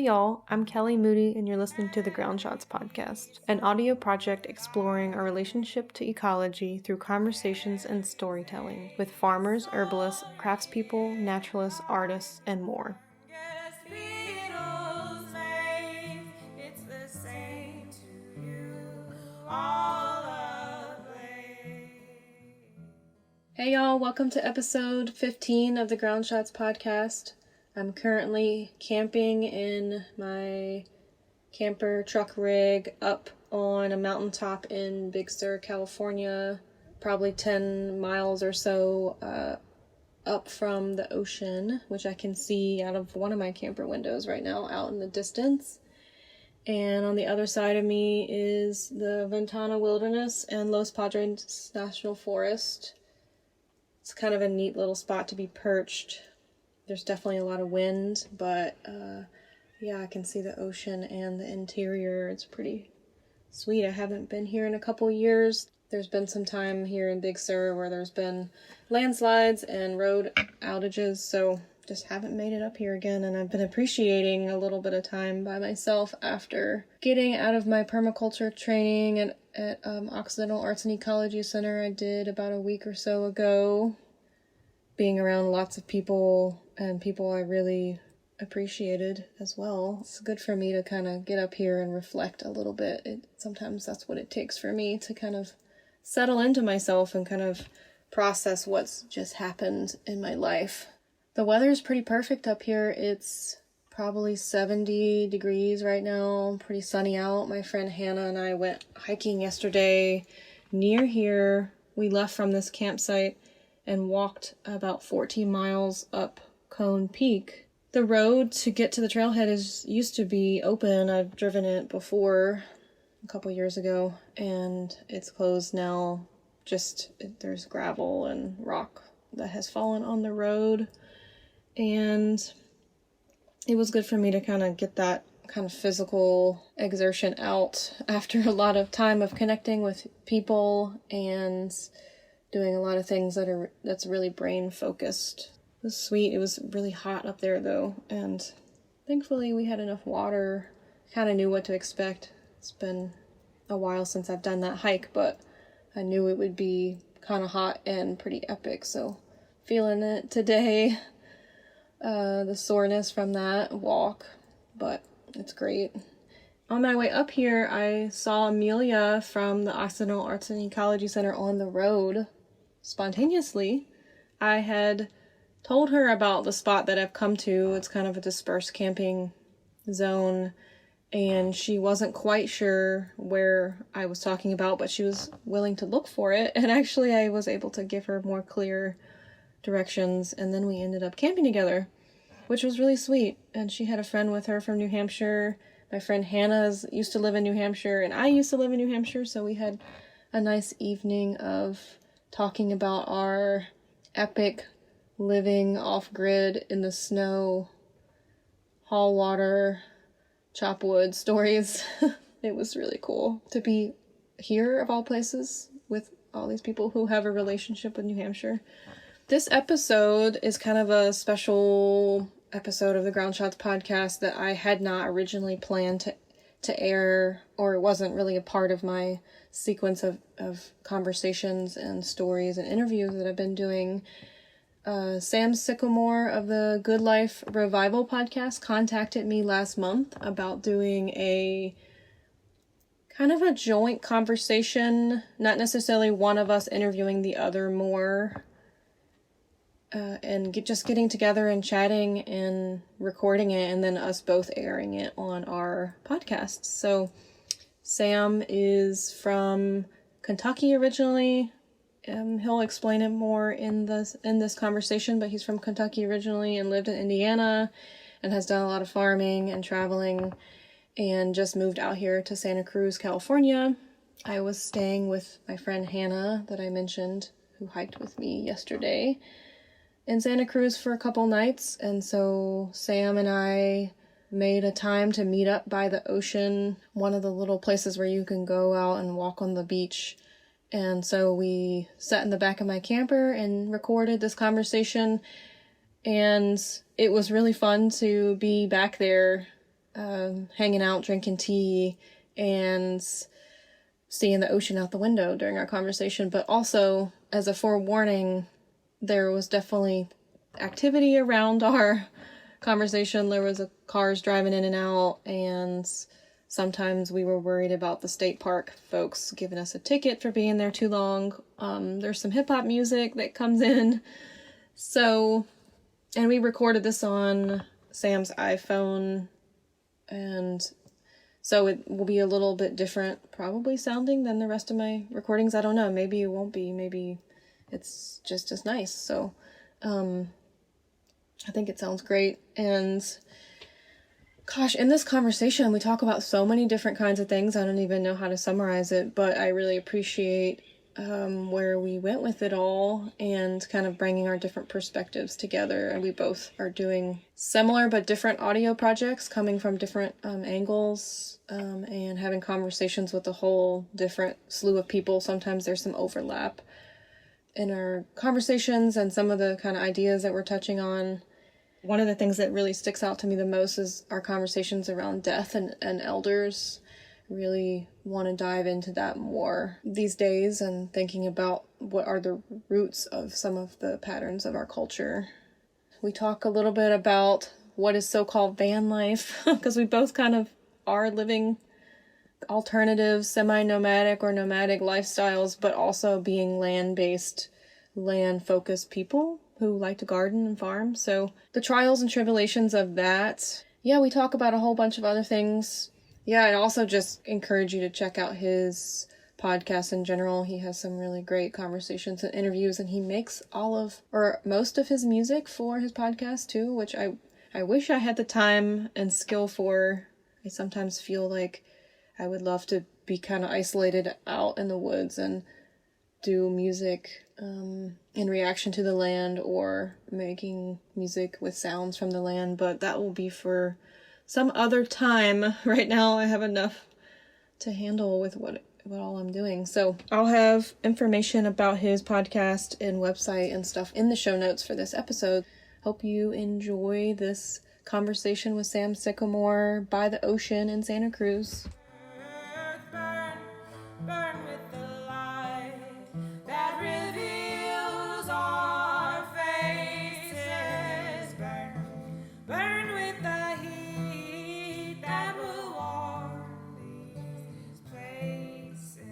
Hey y'all, I'm Kelly Moody and you're listening to the Ground Shots podcast, an audio project exploring our relationship to ecology through conversations and storytelling with farmers, herbalists, craftspeople, naturalists, artists, and more. Hey y'all, welcome to episode 15 of the Ground Shots podcast. I'm currently camping in my camper truck rig up on a mountaintop in Big Sur, California, probably 10 miles or so up from the ocean, which I can see out of one of my camper windows right now out in the distance. And on the other side of me is the Ventana Wilderness and Los Padres National Forest. It's kind of a neat little spot to be perched. There's definitely a lot of wind, but yeah, I can see the ocean and the interior. It's pretty sweet. I haven't been here in a couple years. There's been some time here in Big Sur where there's been landslides and road outages, so just haven't made it up here again. And I've been appreciating a little bit of time by myself after getting out of my permaculture training at Occidental Arts and Ecology Center I did about a week or so ago. Being around lots of people and people I really appreciated as well. It's good for me to kind of get up here and reflect a little bit. Sometimes that's what it takes for me to kind of settle into myself and kind of process what's just happened in my life. The weather's pretty perfect up here. It's probably 70 degrees right now, pretty sunny out. My friend Hannah and I went hiking yesterday near here. We left from this campsite and walked about 14 miles up Cone Peak. The road to get to the trailhead used to be open. I've driven it before a couple years ago, and it's closed now. There's gravel and rock that has fallen on the road, and it was good for me to kind of get that kind of physical exertion out after a lot of time of connecting with people and doing a lot of things that's really brain focused. It was sweet. It was really hot up there though, and thankfully we had enough water. Kind of knew what to expect. It's been a while since I've done that hike, but I knew it would be kind of hot and pretty epic, so feeling it today. The soreness from that walk, but it's great. On my way up here, I saw Amelia from the Occidental Arts and Ecology Center on the road. Spontaneously, I had told her about the spot that I've come to. It's kind of a dispersed camping zone, and she wasn't quite sure where I was talking about, but she was willing to look for it, and actually I was able to give her more clear directions, and then we ended up camping together, which was really sweet. And she had a friend with her from New Hampshire. My friend Hannah used to live in New Hampshire, and I used to live in New Hampshire, so we had a nice evening of talking about our epic living off-grid in the snow, haul water, chop wood stories. It was really cool to be here, of all places, with all these people who have a relationship with New Hampshire. This episode is kind of a special episode of the Ground Shots podcast that I had not originally planned to air, or it wasn't really a part of my sequence of conversations and stories and interviews that I've been doing. Sam Sycamore of the Good Life Revival podcast contacted me last month about doing a kind of a joint conversation, not necessarily one of us interviewing the other more, and just getting together and chatting and recording it, and then us both airing it on our podcast. So Sam is from Kentucky originally. He'll explain it more in this conversation, but he's from Kentucky originally and lived in Indiana and has done a lot of farming and traveling and just moved out here to Santa Cruz, California. I was staying with my friend Hannah that I mentioned, who hiked with me yesterday, in Santa Cruz for a couple nights, and so Sam and I made a time to meet up by the ocean, one of the little places where you can go out and walk on the beach. And so we sat in the back of my camper and recorded this conversation, and it was really fun to be back there hanging out, drinking tea, and seeing the ocean out the window during our conversation. But also, as a forewarning, there was definitely activity around our conversation. There was cars driving in and out, and sometimes we were worried about the state park folks giving us a ticket for being there too long. There's some hip-hop music that comes in. So, and we recorded this on Sam's iPhone, and so it will be a little bit different, probably sounding than the rest of my recordings. I don't know. Maybe it won't be. Maybe it's just as nice. So, I think it sounds great. And gosh, in this conversation, we talk about so many different kinds of things. I don't even know how to summarize it, but I really appreciate where we went with it all and kind of bringing our different perspectives together. And we both are doing similar but different audio projects coming from different angles, and having conversations with a whole different slew of people. Sometimes there's some overlap in our conversations and some of the kind of ideas that we're touching on. One of the things that really sticks out to me the most is our conversations around death and elders. Really want to dive into that more these days and thinking about what are the roots of some of the patterns of our culture. We talk a little bit about what is so-called van life, because we both kind of are living alternative, semi-nomadic or nomadic lifestyles, but also being land-based, land-focused people who like to garden and farm. So the trials and tribulations of that. Yeah, we talk about a whole bunch of other things. Yeah, and also just encourage you to check out his podcast in general. He has some really great conversations and interviews, and he makes most of his music for his podcast too, which I wish I had the time and skill for. I sometimes feel like I would love to be kind of isolated out in the woods and do music in reaction to the land or making music with sounds from the land, but that will be for some other time. Right now I have enough to handle with what all I'm doing. So I'll have information about his podcast and website and stuff in the show notes for this episode. Hope you enjoy this conversation with Sam Sycamore by the ocean in Santa Cruz. Burn with the light that reveals our faces. Burn with the heat that will warm these places.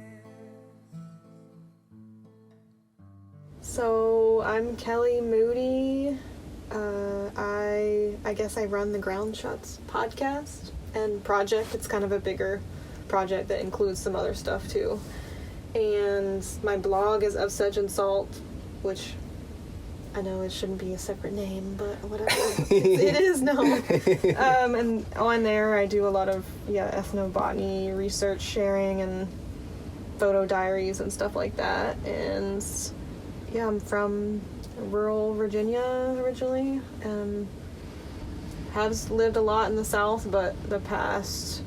So I'm Kelly Moody. I guess I run the Ground Shots podcast and project. It's kind of a bigger project that includes some other stuff too. And my blog is Of Sedge and Salt, which I know it shouldn't be a separate name, but whatever. It is now. And on there I do a lot of ethnobotany research sharing and photo diaries and stuff like that. And yeah, I'm from rural Virginia originally. Have lived a lot in the South, but the past,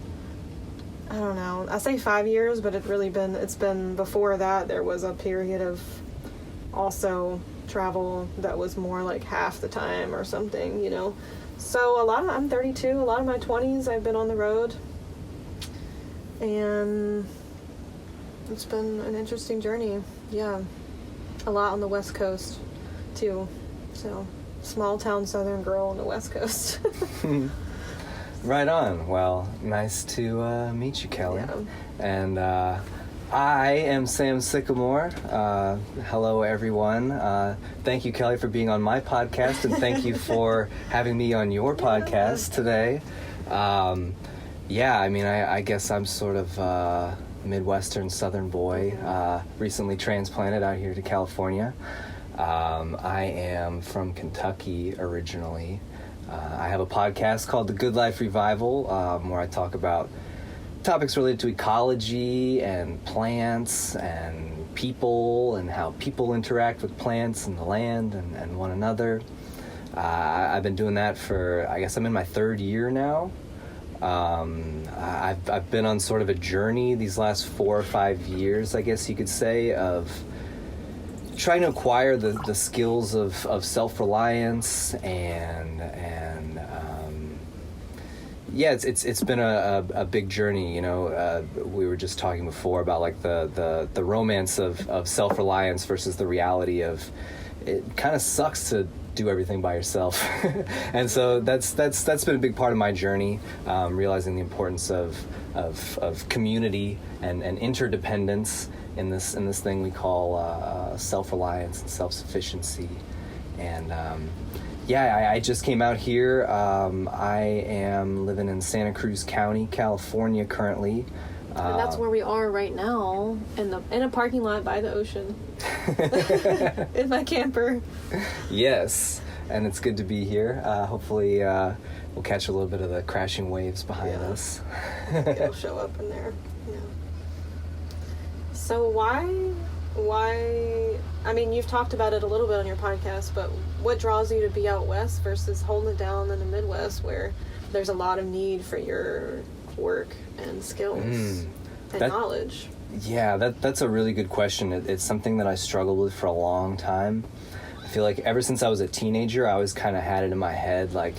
I don't know, I say 5 years, but it's been before that. There was a period of also travel that was more like half the time or something, you know. So I'm 32, a lot of my 20s I've been on the road, and it's been an interesting journey. Yeah, a lot on the West Coast too. So small town Southern girl on the West Coast. Right on. Well, nice to meet you, Kelly. Yeah. And I am Sam Sycamore. Hello, everyone. Thank you, Kelly, for being on my podcast, and thank you for having me on your podcast today. I guess I'm sort of a Midwestern Southern boy, recently transplanted out here to California. I am from Kentucky originally. I have a podcast called The Good Life Revival, where I talk about topics related to ecology and plants and people and how people interact with plants and the land and one another. I've been doing that for, I guess I'm in my third year now. I've been on sort of a journey these last 4 or 5 years, I guess you could say, of trying to acquire the skills of self-reliance and yeah, it's been a big journey. We were just talking before about like the romance of self-reliance versus the reality of it kind of sucks to do everything by yourself. And so that's been a big part of my journey, realizing the importance of community and interdependence in this thing we call self-reliance and self-sufficiency. And I just came out here. I am living in Santa Cruz County, California currently. And that's where we are right now, in a parking lot by the ocean, in my camper. Yes, and it's good to be here. Hopefully we'll catch a little bit of the crashing waves behind us. It'll show up in there. Yeah. So why, I mean, you've talked about it a little bit on your podcast, but what draws you to be out west versus holding it down in the Midwest where there's a lot of need for your work and skills and knowledge? Yeah, that's a really good question. It's something that I struggled with for a long time. I feel like ever since I was a teenager, I always kind of had it in my head, like,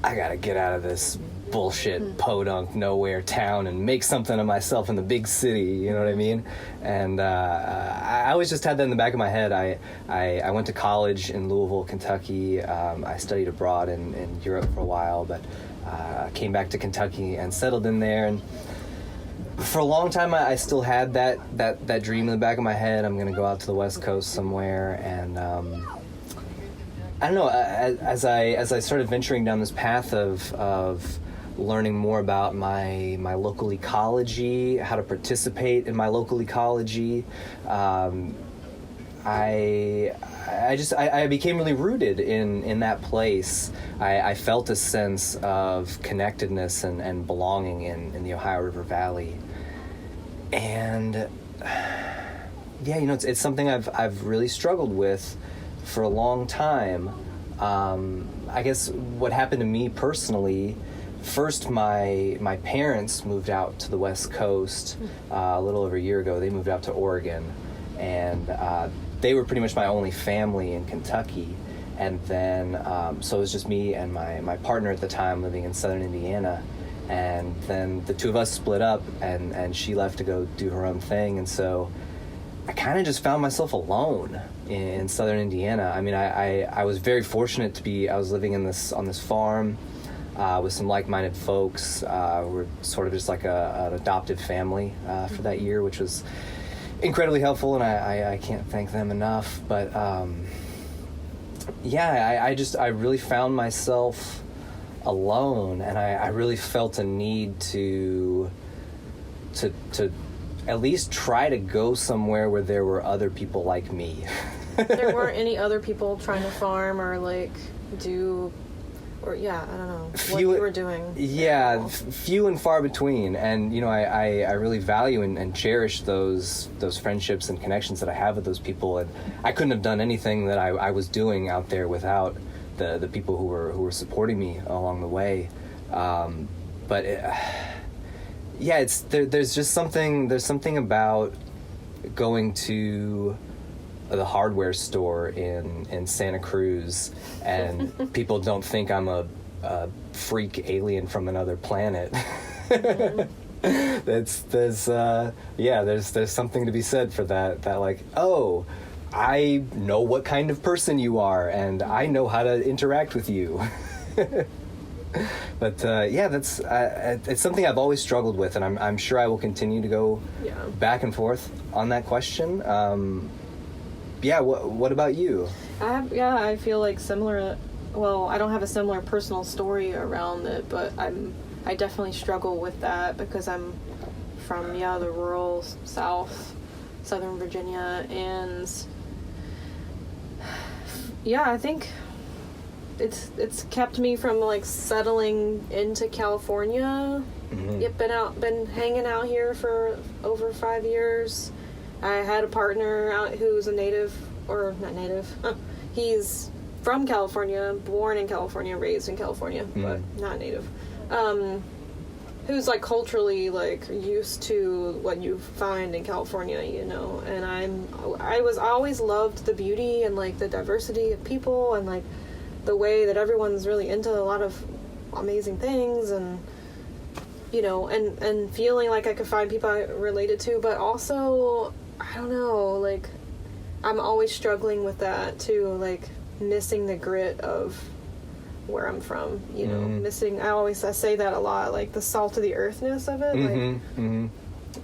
I gotta get out of this bullshit podunk nowhere town and make something of myself in the big city, you know what I mean? And I always just had that in the back of my head. I went to college in Louisville, Kentucky. I studied abroad in Europe for a while, but came back to Kentucky and settled in there. And for a long time, I still had that dream in the back of my head. I'm gonna go out to the West Coast somewhere. And I don't know. As I started venturing down this path of learning more about my local ecology, how to participate in my local ecology, I became really rooted in that place. I felt a sense of connectedness and belonging in the Ohio River Valley. And it's something I've really struggled with for a long time. I guess what happened to me personally, first my parents moved out to the West Coast a little over a year ago. They moved out to Oregon, and they were pretty much my only family in Kentucky. And then so it was just me and my partner at the time living in southern Indiana. And then the two of us split up, and she left to go do her own thing. And so I kind of just found myself alone in southern Indiana. I mean, I was very fortunate to be, I was living on this farm with some like-minded folks. We're sort of just like an adoptive family for that year, which was incredibly helpful, and I can't thank them enough. But I really found myself alone, and I really felt a need to at least try to go somewhere where there were other people like me. There weren't any other people trying to farm or like do, or I don't know what you were doing. Yeah, few and far between. And I really value and cherish those friendships and connections that I have with those people. And I couldn't have done anything that I was doing out there without the people who were supporting me along the way. There's something about going to the hardware store in Santa Cruz, and people don't think I'm a freak alien from another planet. There's something to be said for that like, oh, I know what kind of person you are, and I know how to interact with you. But that's it's something I've always struggled with, and I'm sure I will continue to go back and forth on that question. What about you? I feel like similar. Well, I don't have a similar personal story around it, but I definitely struggle with that because I'm from the rural southern Virginia, and I think it's kept me from like settling into California. Mm-hmm. Been hanging out here for over 5 years. I had a partner out who's a native, or not native. He's from California, born in California, raised in California, but not native. Who's like culturally like used to what you find in California, And I was always loved the beauty and like the diversity of people and like the way that everyone's really into a lot of amazing things, and you know, and feeling like I could find people I related to, but also, I don't know, like, I'm always struggling with that too, like, missing the grit of where I'm from, you know, missing, I say that a lot, like, the salt of the earthness of it,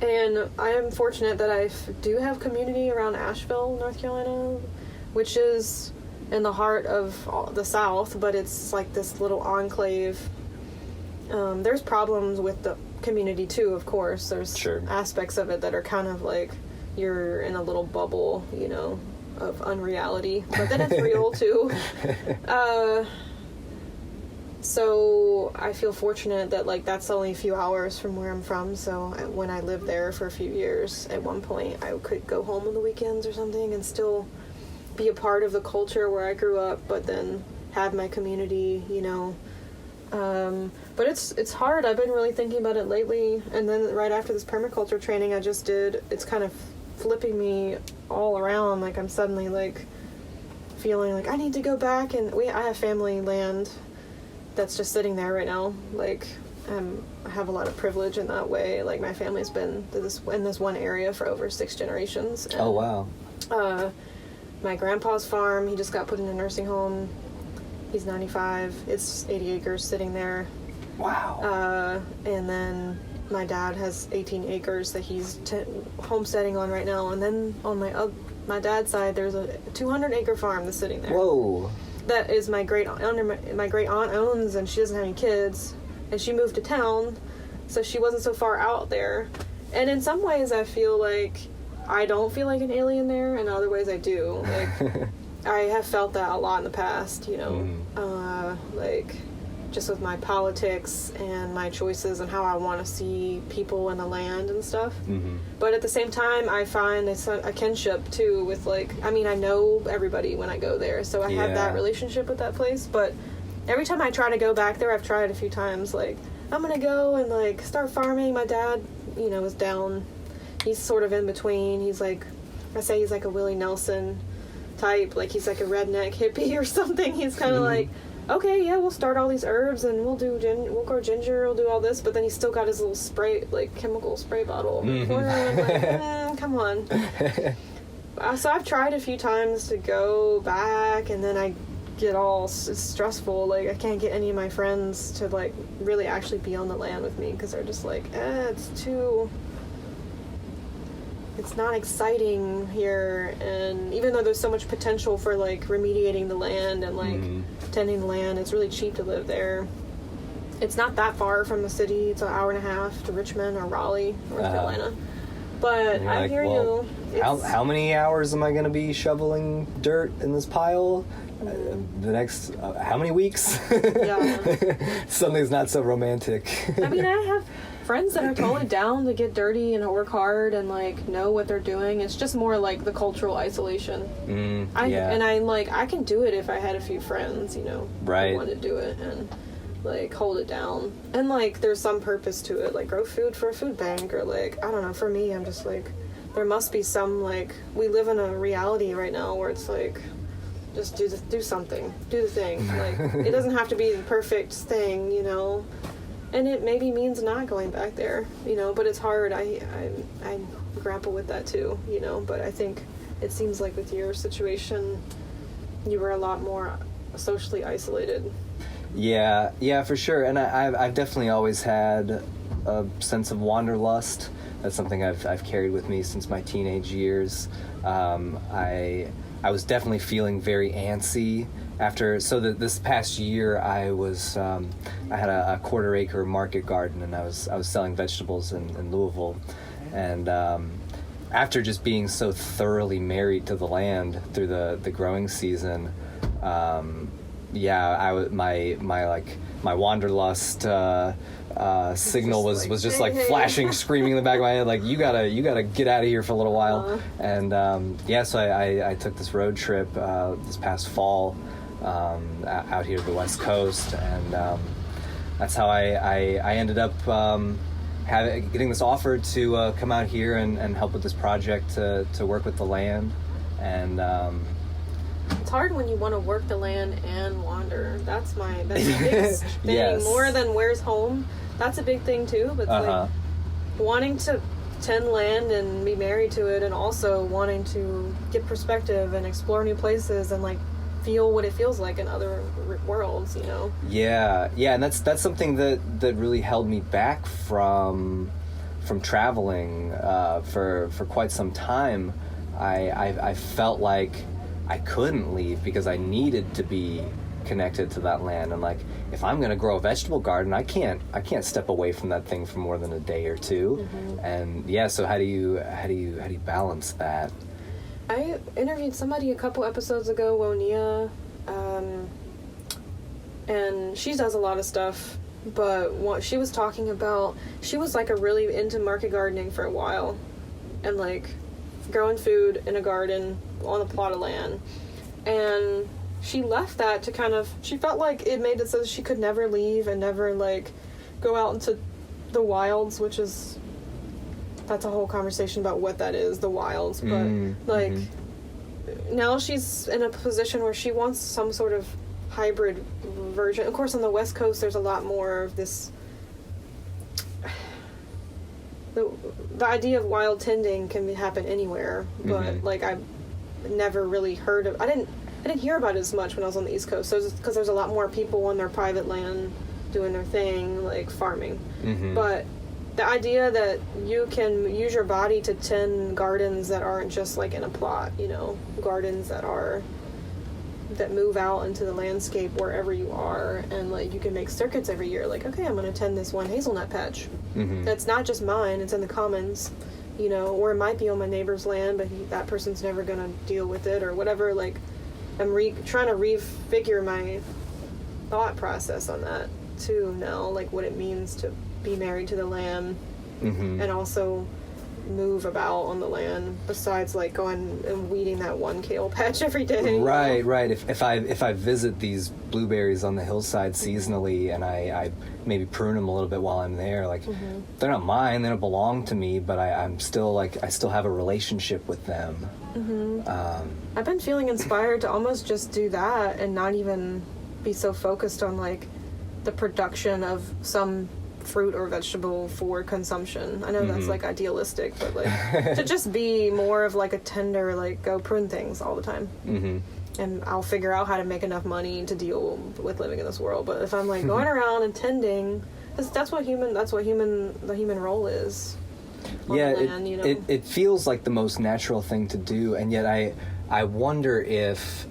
and I am fortunate that I do have community around Asheville, North Carolina, which is in the heart of the South, but it's like this little enclave. There's problems with the community too, of course. There's aspects of it that are kind of like you're in a little bubble, you know, of unreality, but then it's real too. So I feel fortunate that, like, that's only a few hours from where I'm from. So when I lived there for a few years, at one point I could go home on the weekends or something and still be a part of the culture where I grew up, but then have my community, you know. But it's hard. I've been really thinking about it lately. And then right after this permaculture training I just did, it's kind of flipping me all around. Like, I'm suddenly, like, feeling like I need to go back, and I have family land that's just sitting there right now. Like, I have a lot of privilege in that way. Like, my family's been in this one area for over 6 generations. And, oh, wow. My grandpa's farm, he just got put in a nursing home. He's 95. It's 80 acres sitting there. Wow. And then my dad has 18 acres that he's homesteading on right now. And then on my dad's side, there's a 200-acre farm that's sitting there. Whoa. That is my great aunt owns, and she doesn't have any kids, and she moved to town, so she wasn't so far out there. And in some ways I feel like I don't feel like an alien there, and in other ways I do. Like, I have felt that a lot in the past, you know, like, just with my politics and my choices and how I want to see people in the land and stuff. But at the same time, I find it's a kinship too with, like, I mean, I know everybody when I go there, so I have that relationship with that place. But every time I try to go back there, I've tried a few times, like, I'm gonna go and, like, start farming. My dad, you know, is down. He's sort of in between. He's like, I say he's like a Willie Nelson type, like, he's like a redneck hippie or something. He's kind of like, okay, yeah, we'll start all these herbs and we'll grow ginger, we'll do all this, but then he's still got his little spray, like, chemical spray bottle in the corner. I'm like, come on. So I've tried a few times to go back, and then I get all stressful. Like, I can't get any of my friends to, like, really actually be on the land with me, because they're just like, it's not exciting here. And even though there's so much potential for, like, remediating the land and, like, tending the land, it's really cheap to live there. It's not that far from the city. It's an hour and a half to Richmond or Raleigh, North Carolina. But I like, hear well, you. How many hours am I going to be shoveling dirt in this pile? The next, how many weeks? Yeah. Something's not so romantic. I mean, I have friends that are totally down to get dirty and work hard and, like, know what they're doing. It's just more like the cultural isolation. And I can do it if I had a few friends, you know, who want to do it and, like, hold it down. And, like, there's some purpose to it, like, grow food for a food bank, or, like, I don't know, for me, I'm just like, there must be some, like, we live in a reality right now where it's like, just do something, do the thing. Like, it doesn't have to be the perfect thing, you know. And it maybe means not going back there, you know, but it's hard. I grapple with that too, you know, but I think it seems like with your situation, you were a lot more socially isolated. Yeah, for sure. And I've definitely always had a sense of wanderlust. That's something I've carried with me since my teenage years. I was definitely feeling very antsy this past year I had a 1/4-acre market garden, and I was selling vegetables in Louisville, and after just being so thoroughly married to the land through the growing season, my wanderlust signal was just like flashing, screaming in the back of my head, like, you gotta get out of here for a little while. And so I took this road trip this past fall out here to the West Coast, and that's how I ended up getting this offer to come out here and help with this project to work with the land. And it's hard when you want to work the land and wander. That's the biggest thing. Yes. More than where's home. that's a big thing too, but like wanting to tend land and be married to it, and also wanting to get perspective and explore new places and like feel what it feels like in other worlds, you know. Yeah, and that's something that really held me back from traveling for quite some time. I felt like I couldn't leave because I needed to be connected to that land, and like if I'm going to grow a vegetable garden, I can't step away from that thing for more than a day or two. And yeah, so how do you balance that? I interviewed somebody a couple episodes ago, Wonia, and she does a lot of stuff, but what she was talking about, she was like really into market gardening for a while, and like growing food in a garden on a plot of land, and she left that to kind of, she felt like it made it so she could never leave and never like go out into the wilds, which is, that's a whole conversation about what that is, the wilds, but like now she's in a position where she wants some sort of hybrid version. Of course, on the West Coast there's a lot more of this, the idea of wild tending can happen anywhere, but like I've never really heard of, I didn't hear about it as much when I was on the East Coast, so because there's a lot more people on their private land doing their thing, like farming. But the idea that you can use your body to tend gardens that aren't just like in a plot, you know, gardens that move out into the landscape wherever you are, and like you can make circuits every year, like, okay, I'm going to tend this one hazelnut patch that's not just mine, it's in the commons, you know, or it might be on my neighbor's land, but that person's never going to deal with it or whatever. Like I'm trying to refigure my thought process on that too now, like what it means to be married to the land and also move about on the land, besides like going and weeding that one kale patch every day. Right. If I visit these blueberries on the hillside seasonally, and I maybe prune them a little bit while I'm there, like they're not mine, they don't belong to me, but I'm still like, I still have a relationship with them. I've been feeling inspired to almost just do that and not even be so focused on like the production of some fruit or vegetable for consumption. I know that's like idealistic, but like to just be more of like a tender, like go prune things all the time, and I'll figure out how to make enough money to deal with living in this world. But if I'm like going around and tending, that's what the human role is. Yeah, land, you know? it feels like the most natural thing to do, and yet I wonder if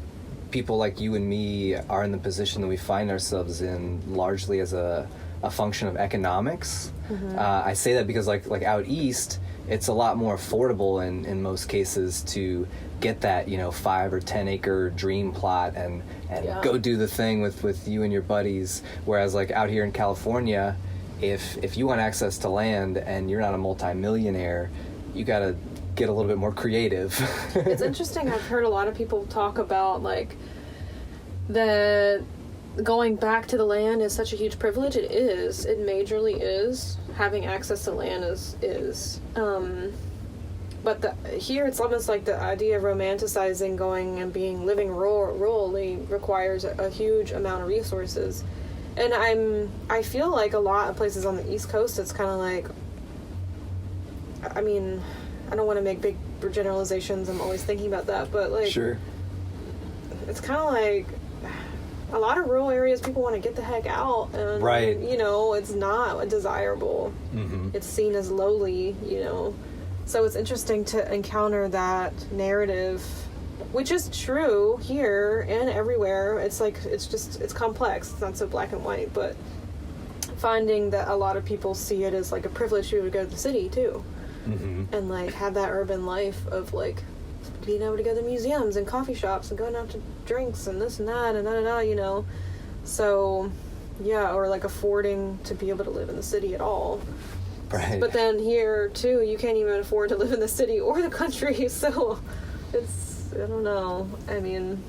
people like you and me are in the position that we find ourselves in largely as a function of economics. I say that because like out east, it's a lot more affordable in most cases to get that, you know, 5 or 10 acre dream plot and go do the thing with you and your buddies. Whereas like out here in California, if you want access to land and you're not a multi-millionaire, you gotta get a little bit more creative. It's interesting. I've heard a lot of people talk about like that going back to the land is such a huge privilege. It is. It majorly is. Having access to land is. But here it's almost like the idea of romanticizing going and living rurally requires a huge amount of resources. And I feel like a lot of places on the East Coast, it's kind of like, I mean, I don't want to make big generalizations. I'm always thinking about that, but like, sure, it's kind of like a lot of rural areas, people want to get the heck out, and right, you know, it's not desirable. It's seen as lowly, you know. So it's interesting to encounter that narrative, which is true here and everywhere. It's like, it's complex. It's not so black and white, but finding that a lot of people see it as like a privilege to go to the city too. And like have that urban life of like being able to go to museums and coffee shops and going out to drinks and this and that and da, you know. So yeah, or like affording to be able to live in the city at all. Right. But then here too, you can't even afford to live in the city or the country, so it's, I don't know. I mean,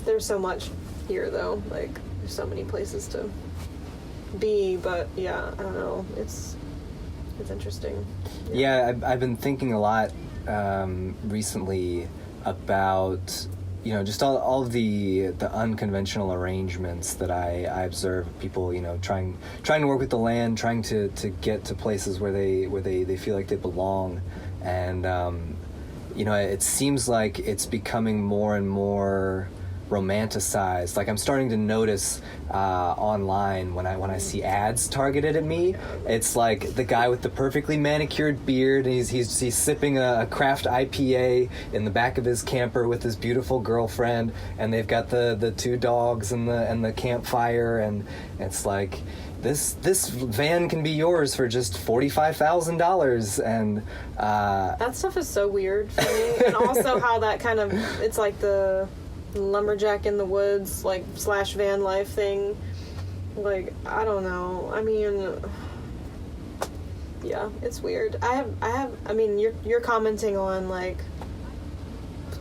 there's so much here though, like there's so many places to be, but yeah, I don't know, it's interesting. Yeah, I've been thinking a lot recently about just all of the unconventional arrangements that I observe people, trying to work with the land, trying to get to places where they feel like they belong. And, it seems like it's becoming more and more romanticized. Like, I'm starting to notice online when I see ads targeted at me, it's like the guy with the perfectly manicured beard, and he's sipping a craft IPA in the back of his camper with his beautiful girlfriend, and they've got the two dogs and the campfire, and it's like, this van can be yours for just $45,000, and that stuff is so weird for me. And also how that kind of, it's like the lumberjack in the woods, like / van life thing. Like, I don't know. I mean, yeah, it's weird. I mean, you're commenting on like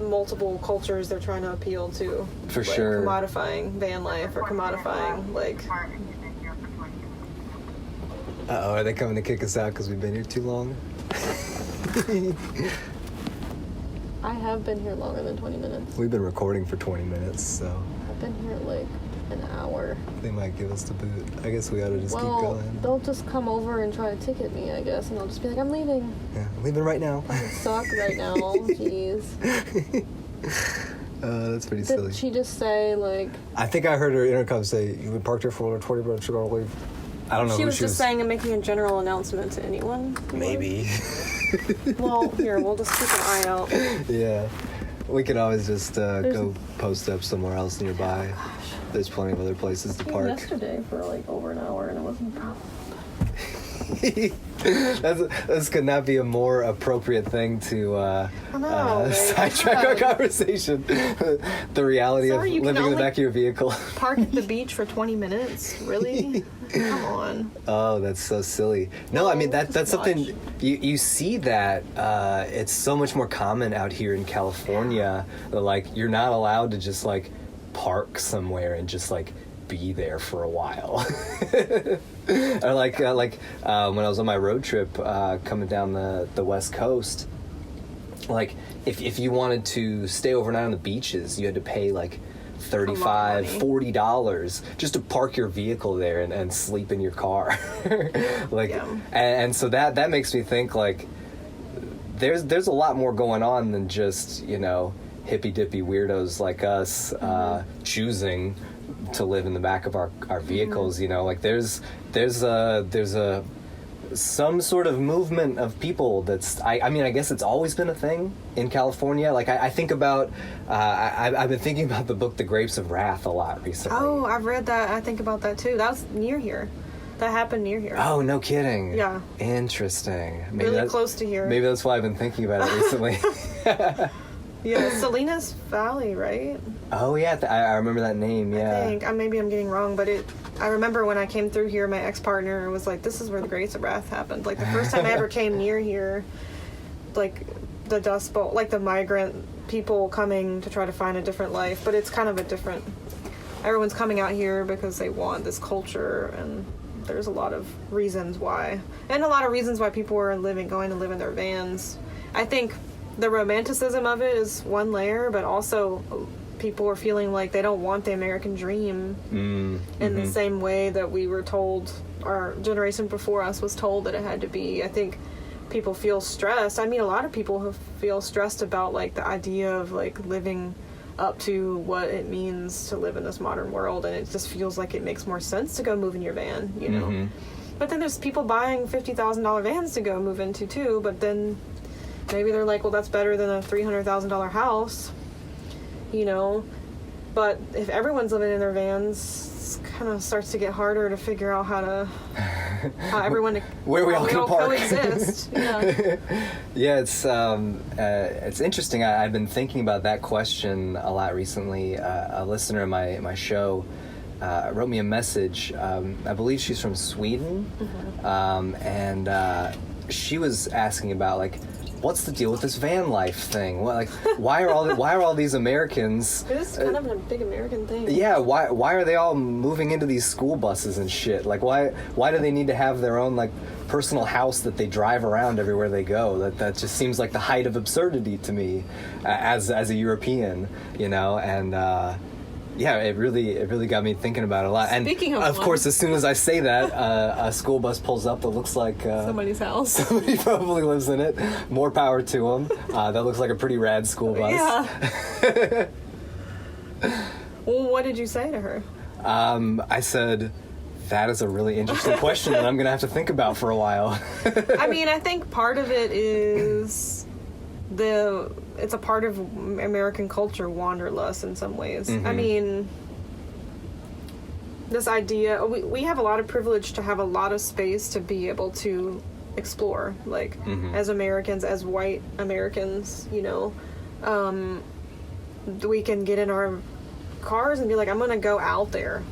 multiple cultures they're trying to appeal to. For like, sure. Commodifying van life or commodifying like. Uh-oh, are they coming to kick us out because we've been here too long? I have been here longer than 20 minutes. We've been recording for 20 minutes, so I've been here like an hour. they might give us the boot. I guess we ought to just keep Well, going. they'll just come over and try to ticket me, I guess, and I'll just be like, I'm leaving. Yeah, I'm leaving right now. Suck right now. Jeez. That's pretty silly. Did she just say, like... I think I heard her intercom say, "You've been parked here for over 20 minutes, you're gonna leave." I don't know She who was she just was. saying and making a general announcement to anyone. Maybe. Well, here, we'll just keep an eye out. Yeah. We could always just go post up somewhere else nearby. There's plenty of other places to park. Yesterday for like over an hour and it wasn't a problem. This could not be a more appropriate thing to sidetrack our conversation. The reality Sorry, you of can living in the only back of your vehicle. Park at the beach for 20 minutes? Really? Come on. Oh, that's so silly. No, I mean, that's Just something, watch. you see that it's so much more common out here in California that, like, you're not allowed to just, like, park somewhere and just, like, be there for a while. Or like when I was on my road trip coming down the West Coast, like if you wanted to stay overnight on the beaches, you had to pay like $35, $40 just to park your vehicle there and sleep in your car. Like, Yeah. and so that makes me think, like, there's a lot more going on than just, hippy dippy weirdos like us choosing to live in the back of our vehicles. Like there's a some sort of movement of people that's I mean, I guess it's always been a thing in California. Like I think about I've been thinking about the book The Grapes of Wrath a lot recently. Oh, I've read that. I think about that too. That was near here. That happened near here. Oh, no kidding. Yeah. Interesting. Really close to here. Maybe that's why I've been thinking about it recently. Yeah, Salinas Valley, right? Oh yeah, I remember that name. Yeah. I think maybe I'm getting wrong, but I remember when I came through here, my ex-partner was like, "This is where the Grapes of Wrath happened." Like the first time I ever came near here, like the Dust Bowl, like the migrant people coming to try to find a different life, but it's kind of a different. Everyone's coming out here because they want this culture, and there's a lot of reasons why, and a lot of reasons why people are going to live in their vans. I think the romanticism of it is one layer, but also people are feeling like they don't want the American dream in the same way that we were told, our generation before us was told that it had to be. I think people feel stressed. I mean, a lot of people feel stressed about like the idea of like living up to what it means to live in this modern world, and it just feels like it makes more sense to go move in your van, But then there's people buying $50,000 vans to go move into too, but then maybe they're like, well, that's better than a $300,000 house, But if everyone's living in their vans, it kind of starts to get harder to figure out how everyone where we all can park. Coexist. Yeah. Yeah, it's interesting. I've been thinking about that question a lot recently. A listener of my show wrote me a message. I believe she's from Sweden, and she was asking about like what's the deal with this van life thing? Why are all these Americans? It's kind of a big American thing. Yeah, why are they all moving into these school buses and shit? Like, why do they need to have their own, like, personal house that they drive around everywhere they go? That just seems like the height of absurdity to me, as a European, you know. And yeah, it really got me thinking about it a lot. And Speaking of course, as soon as I say that, a school bus pulls up that looks like somebody's house. somebody probably lives in it. More power to them. That looks like a pretty rad school bus. Yeah. Well, what did you say to her? I said, that is a really interesting question that I'm going to have to think about for a while. I mean, I think part of it is it's a part of American culture, wanderlust in some ways. Mm-hmm. I mean, this idea, we have a lot of privilege to have a lot of space to be able to explore, like, as Americans, as white Americans, you know. We can get in our cars and be like, I'm going to go out there.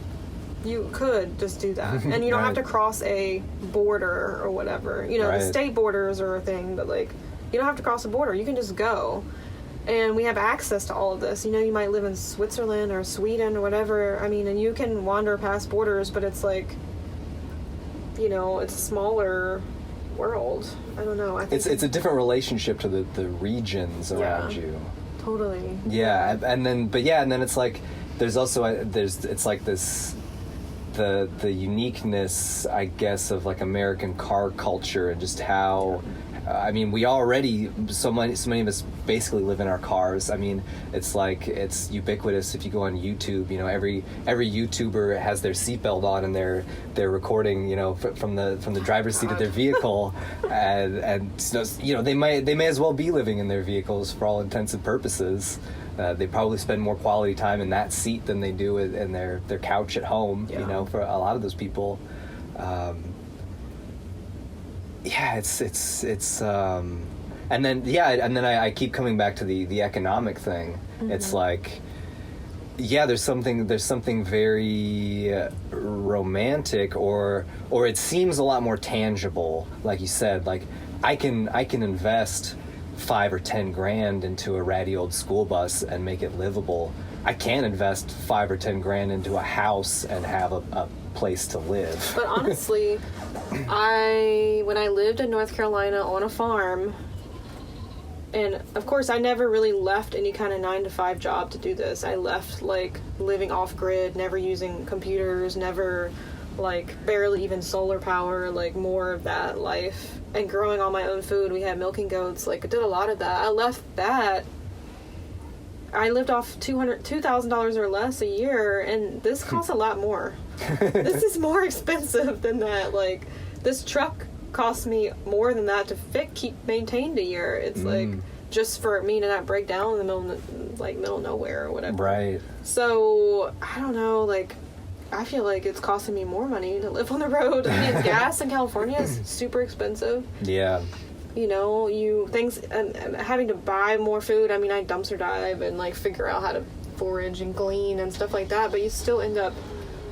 You could just do that. And you don't have to cross a border or whatever. You know, the state borders are a thing, but, like, you don't have to cross a border. You can just go. And we have access to all of this. You know, you might live in Switzerland or Sweden or whatever. I mean, and you can wander past borders, but it's like, you know, it's a smaller world. I don't know. I think it's a different relationship to the regions around you. Totally. Yeah, and then it's like there's also it's like this the uniqueness, I guess, of like American car culture and just how. I mean, we already so many of us basically live in our cars. I mean, it's ubiquitous. If you go on YouTube, you know, every YouTuber has their seatbelt on and they're recording, you know, from the driver's seat of their vehicle, and you know, they may as well be living in their vehicles for all intents and purposes. They probably spend more quality time in that seat than they do in their couch at home. Yeah. You know, for a lot of those people. Yeah, it's and then I keep coming back to the economic thing. Mm-hmm. It's like, yeah, there's something very romantic or it seems a lot more tangible. Like you said, like I can invest $5 or $10 into a ratty old school bus and make it livable. I can't invest $5 or $10 into a house and have a place to live. But honestly, when I lived in North Carolina on a farm, and of course I never really left any kind of 9-to-5 job to do this. I left like living off grid, never using computers, never like barely even solar power, like more of that life, and growing all my own food. We had milking goats, like I did a lot of that. I left that. I lived off $2,000 or less a year, and this costs a lot more. This is more expensive than that. Like, this truck costs me more than that to keep maintained a year. It's like just for me to not break down in the middle of nowhere or whatever. Right. So I don't know. Like, I feel like it's costing me more money to live on the road. I mean, gas in California is super expensive. Yeah. You know, and having to buy more food. I mean, I dumpster dive and like figure out how to forage and glean and stuff like that, but you still end up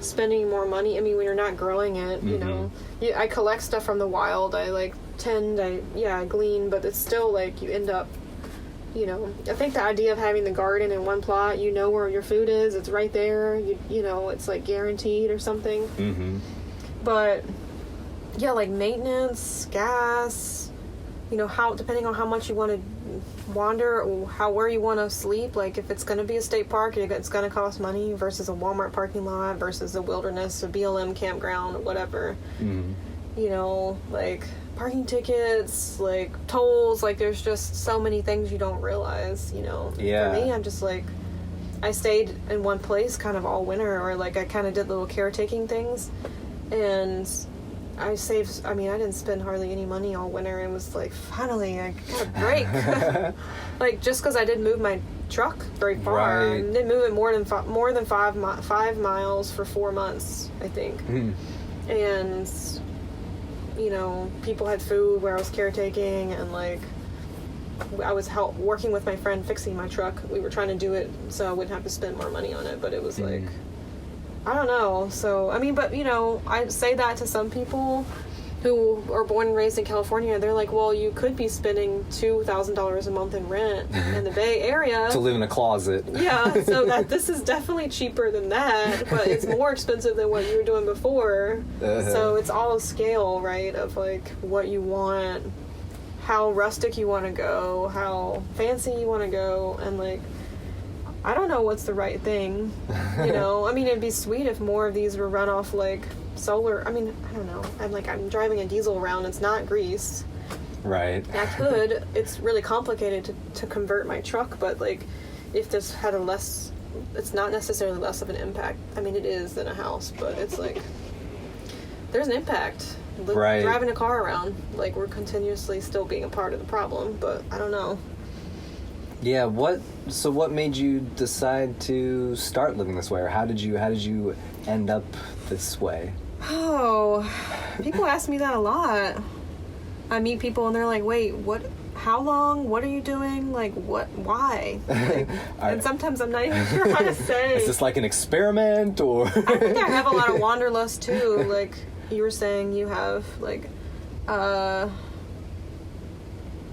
spending more money. I mean, when you're not growing it, you know, I collect stuff from the wild. I like I glean, but it's still like you end up, you know, I think the idea of having the garden in one plot, you know where your food is, it's right there, you know, it's like guaranteed or something. Mm-hmm. But yeah, like maintenance, gas, you know, depending on how much you want to wander or where you want to sleep. Like if it's going to be a state park, it's going to cost money versus a Walmart parking lot versus a wilderness, a BLM campground, whatever. You know, like parking tickets, like tolls, like there's just so many things you don't realize, you know. Yeah. For me, I'm just like, I stayed in one place kind of all winter, or like I kind of did little caretaking things, and I didn't spend hardly any money all winter. It was like, finally, I got a break. Like, just because I didn't move my truck very far. Right. I didn't move it more than 5 miles for 4 months, I think. And, you know, people had food where I was caretaking, and, like, I was working with my friend fixing my truck. We were trying to do it so I wouldn't have to spend more money on it, but it was like, I don't know. So, I mean, but, you know, I say that to some people who are born and raised in California, they're like, well, you could be spending $2,000 a month in rent in the Bay Area to live in a closet. Yeah, so that this is definitely cheaper than that, but it's more expensive than what you were doing before. So it's all a scale, right, of like what you want, how rustic you want to go, how fancy you want to go, and like, I don't know what's the right thing, you know. I mean, it'd be sweet if more of these were run off like solar. I mean, I don't know. I'm driving a diesel around. It's not greased. Right. I could. It's really complicated to convert my truck, but like, if this had it's not necessarily less of an impact. I mean, it is than a house, but it's like, there's an impact. Right. Driving a car around, like, we're continuously still being a part of the problem, but I don't know. Yeah, what made you decide to start living this way, or how did you end up this way? Oh, people ask me that a lot. I meet people and they're like, wait, what, how long, what are you doing, like, what, why? Like, and sometimes I'm not even sure how to say. Is this like an experiment, or? I think I have a lot of wanderlust too, like you were saying you have, like,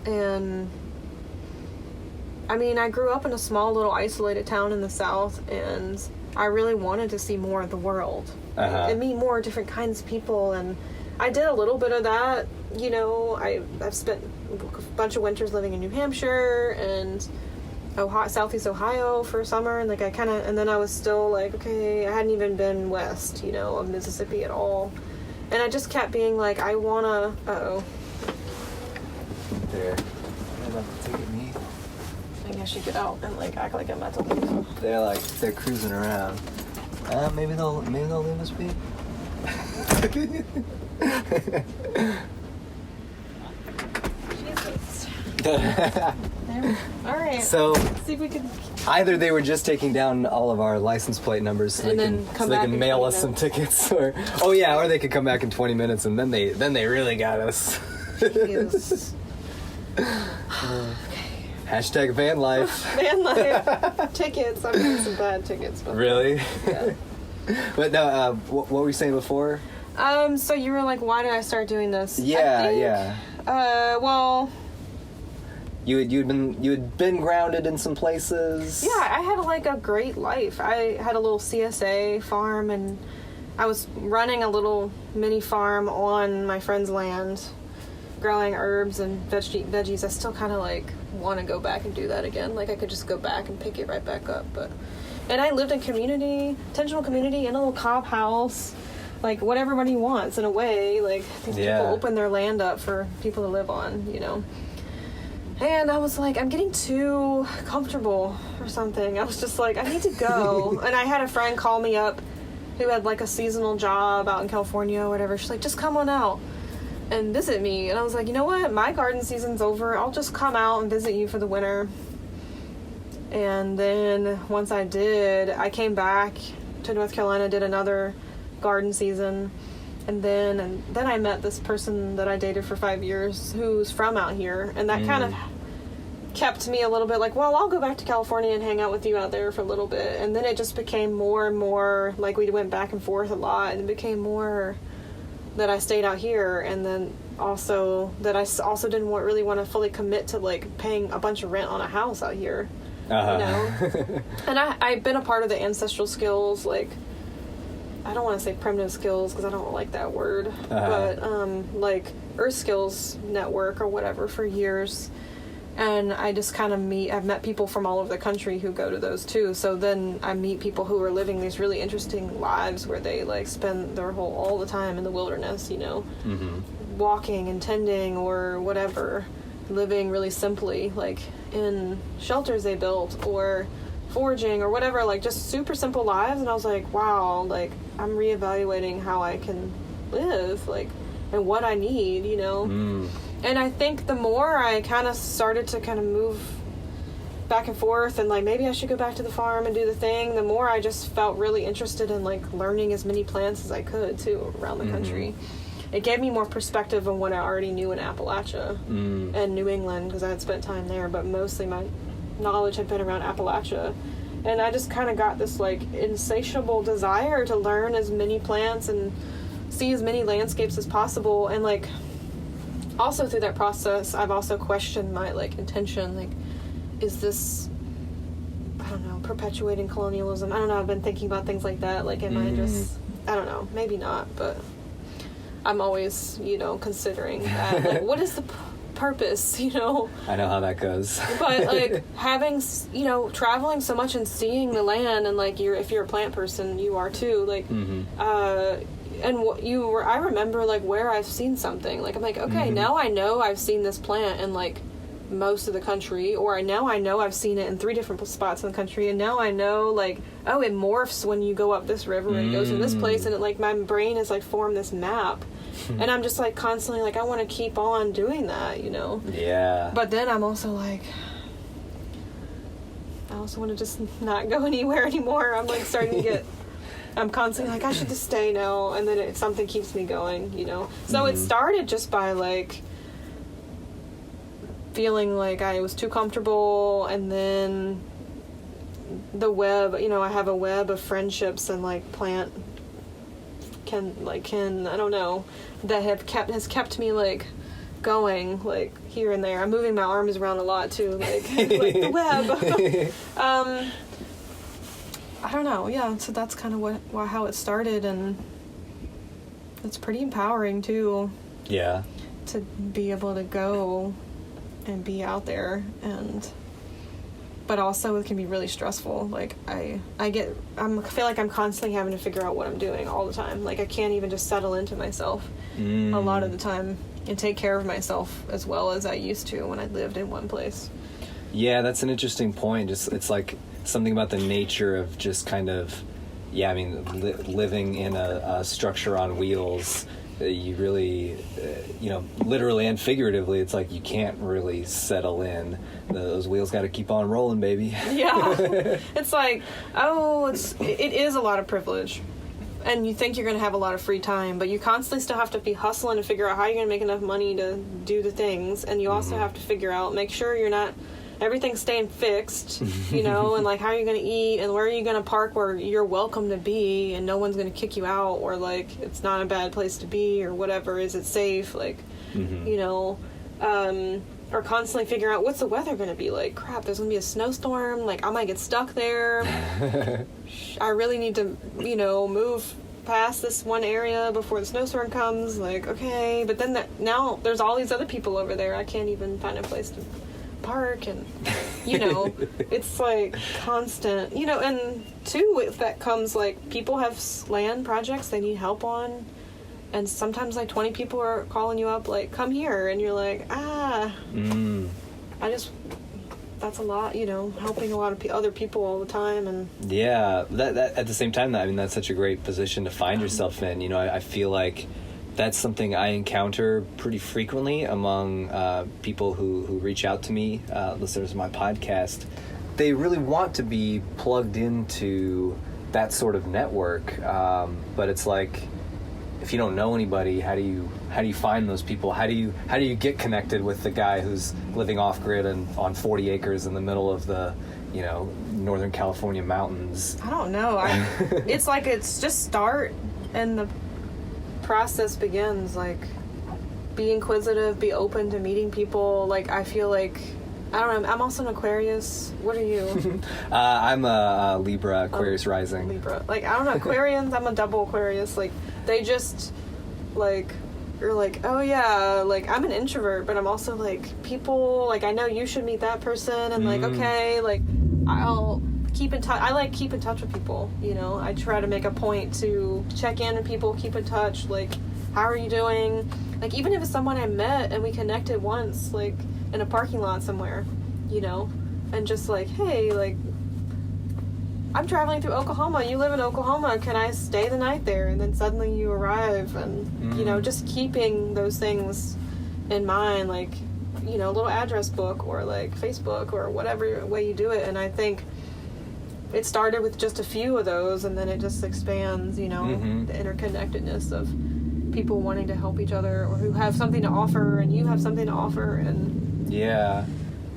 and I mean, I grew up in a small little isolated town in the South, and I really wanted to see more of the world and meet more different kinds of people, and I did a little bit of that, you know. I've spent a bunch of winters living in New Hampshire and Southeast Ohio for summer, and like and then I was still like, okay, I hadn't even been west, you know, of Mississippi at all, and I just kept being like, I wanna, They're about to take me. I guess you get out and like act like I'm not to leave. They're cruising around. Maybe they'll leave us be. Jesus. All right. So let's see if we can. Either they were just taking down all of our license plate numbers so And they then can mail us some tickets, or they could come back in 20 minutes and then they really got us. Jeez. Hashtag van life. Van life. Tickets. I'm getting some bad tickets. But Really? yeah. But no, what were you saying before? So you were like, why did I start doing this? Yeah. Well, You had been grounded in some places. yeah, I had like a great life. I had a little CSA farm, and I was running a little mini farm on my friend's land, growing herbs and veggies. I still kind of like want to go back and do that again. Like, I could just go back and pick it right back up. And I lived in intentional community, in a little cob house, like what everybody wants in a way. Like, these people open their land up for people to live on, you know. And I was like, I'm getting too comfortable or something. I was just like, I need to go. And I had a friend call me up who had like a seasonal job out in California or whatever. She's like, just come on out and visit me. And I was like, you know what? My garden season's over. I'll just come out and visit you for the winter. And then once I did, I came back to North Carolina, did another garden season. And then I met this person that I dated for 5 years who's from out here. And that kind of kept me a little bit like, well, I'll go back to California and hang out with you out there for a little bit. And then it just became more and more, like, we went back and forth a lot. And it became more that I stayed out here. And then also that I also didn't really want to fully commit to, like, paying a bunch of rent on a house out here. You know? And I've been a part of the ancestral skills, like, I don't want to say primitive skills because I don't like that word, but like Earth Skills Network or whatever for years. And I just kind of I've met people from all over the country who go to those too. So then I meet people who are living these really interesting lives where they like spend their all the time in the wilderness, you know, walking and tending or whatever, living really simply, like in shelters they built or foraging or whatever, like just super simple lives. And I was like, wow, like I'm reevaluating how I can live, like, and what I need, you know. And I think the more I kind of started to kind of move back and forth and like maybe I should go back to the farm and do the thing, the more I just felt really interested in like learning as many plants as I could too around the country. It gave me more perspective on what I already knew in Appalachia and New England because I had spent time there, but mostly my knowledge had been around Appalachia. And I just kind of got this like insatiable desire to learn as many plants and see as many landscapes as possible. And like also through that process, I've also questioned my like intention, like, is this, I don't know, perpetuating colonialism? I don't know, I've been thinking about things like that, like, am I just, I don't know, maybe not, but I'm always, you know, considering that, like, what is the purpose, you know? I know how that goes. But like having, you know, traveling so much and seeing the land, and like if you're a plant person, you are too, like and what you were, I remember like where I've seen something, like I'm like, okay, now I know I've seen this plant in like most of the country, or now I know I've seen it in 3 different spots in the country, and now I know like, oh, it morphs when you go up this river and it goes in this place, and it, like my brain has like formed this map. And I'm just like constantly like, I want to keep on doing that, you know? Yeah. But then I'm also like, I also want to just not go anywhere anymore. I'm like starting to get, I'm constantly like, I should just stay now. And then something keeps me going, you know? So it started just by like feeling like I was too comfortable, and then the web, you know, I have a web of friendships and like plant can I don't know, that has kept me like going like here and there. I'm moving my arms around a lot too, like like the web. I don't know, yeah, so that's kind of how it started, and it's pretty empowering too. Yeah. To be able to go and be out there, and but also it can be really stressful. Like I feel like I'm constantly having to figure out what I'm doing all the time. Like I can't even just settle into myself a lot of the time and take care of myself as well as I used to when I lived in one place. Yeah, that's an interesting point. Just it's like something about the nature of just kind of, yeah, I mean, living in a structure on wheels. You really, you know, literally and figuratively, it's like you can't really settle in. Those wheels got to keep on rolling, baby. Yeah. It's like, it is a lot of privilege. And you think you're going to have a lot of free time, but you constantly still have to be hustling to figure out how you're going to make enough money to do the things. And you also have to figure out, make sure you're not, everything's staying fixed, you know, and like how you're going to eat and where are you going to park where you're welcome to be and no one's going to kick you out, or like it's not a bad place to be, or whatever. Is it safe? Like, you know, or constantly figure out what's the weather going to be like. Crap, there's going to be a snowstorm. Like I might get stuck there. I really need to, you know, move past this one area before the snowstorm comes. Like, okay, but then now there's all these other people over there. I can't even find a place to park, and you know, it's like constant, you know. And too, with that comes like people have land projects they need help on, and sometimes like 20 people are calling you up like, come here, and you're like, that's a lot, you know, helping a lot of other people all the time. And yeah, that at the same time, I mean, that's such a great position to find yourself in. You know, I feel like that's something I encounter pretty frequently among people who reach out to me, listeners of my podcast. They really want to be plugged into that sort of network, but it's like, if you don't know anybody, how do you find those people? How do you get connected with the guy who's living off grid and on 40 acres in the middle of the, you know, Northern California mountains? I don't know. It's like it's just start and the process begins. Like, be inquisitive, be open to meeting people. Like, I feel like, I don't know, I'm also an Aquarius. What are you? I'm a Libra, Aquarius rising. Libra. Like, I don't know, Aquarians, I'm a double Aquarius. Like, they just, like, you're like, oh yeah, like, I'm an introvert, but I'm also like, people, like, I know you should meet that person, and like, okay, like, I'll keep in touch. I like keep in touch with people, you know. I try to make a point to check in with people, keep in touch, like, how are you doing? Like, even if it's someone I met and we connected once, like, in a parking lot somewhere, you know, and just like, hey, like, I'm traveling through Oklahoma, you live in Oklahoma, can I stay the night there? And then suddenly you arrive, and, you know, just keeping those things in mind, like, you know, a little address book, or like Facebook, or whatever way you do it. And I think it started with just a few of those, and then it just expands, you know, the interconnectedness of people wanting to help each other, or who have something to offer, and you have something to offer, and yeah.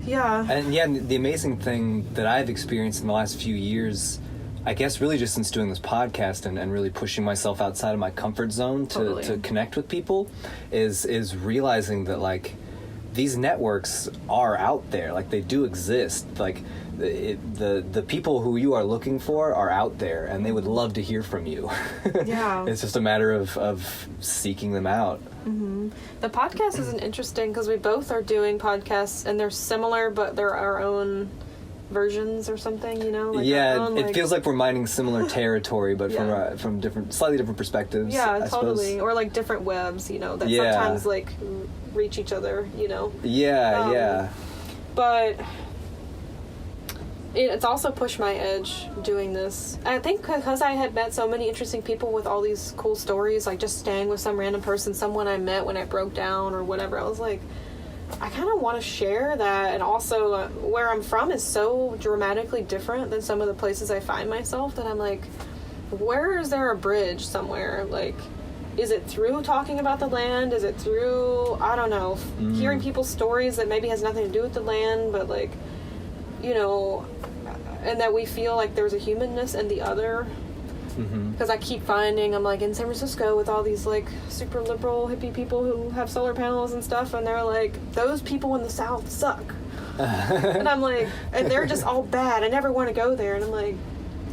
And yeah, the amazing thing that I've experienced in the last few years, I guess really just since doing this podcast and really pushing myself outside of my comfort zone to connect with people is realizing that, like, these networks are out there. Like, they do exist. Like, the people who you are looking for are out there, and they would love to hear from you. Yeah. It's just a matter of seeking them out. Mm-hmm. The podcast is interesting because we both are doing podcasts, and they're similar, but they're our own versions or something, you know? Like it feels like we're mining similar territory, but from slightly different perspectives. Yeah, I totally. suppose. Or like different webs, you know, that sometimes like reach each other, you know? Yeah. But it's also pushed my edge doing this. I think because I had met so many interesting people with all these cool stories, like just staying with some random person, someone I met when I broke down or whatever, I was like, I kind of want to share that. And also where I'm from is so dramatically different than some of the places I find myself that I'm like, where is there a bridge somewhere? Like, is it through talking about the land? Is it through, I don't know, hearing people's stories that maybe has nothing to do with the land, but like, you know, and that we feel like there's a humanness in the other. Because I keep finding, I'm like in San Francisco with all these like super liberal hippie people who have solar panels and stuff, and they're like, those people in the South suck. And I'm like, and they're just all bad. I never want to go there. And I'm like,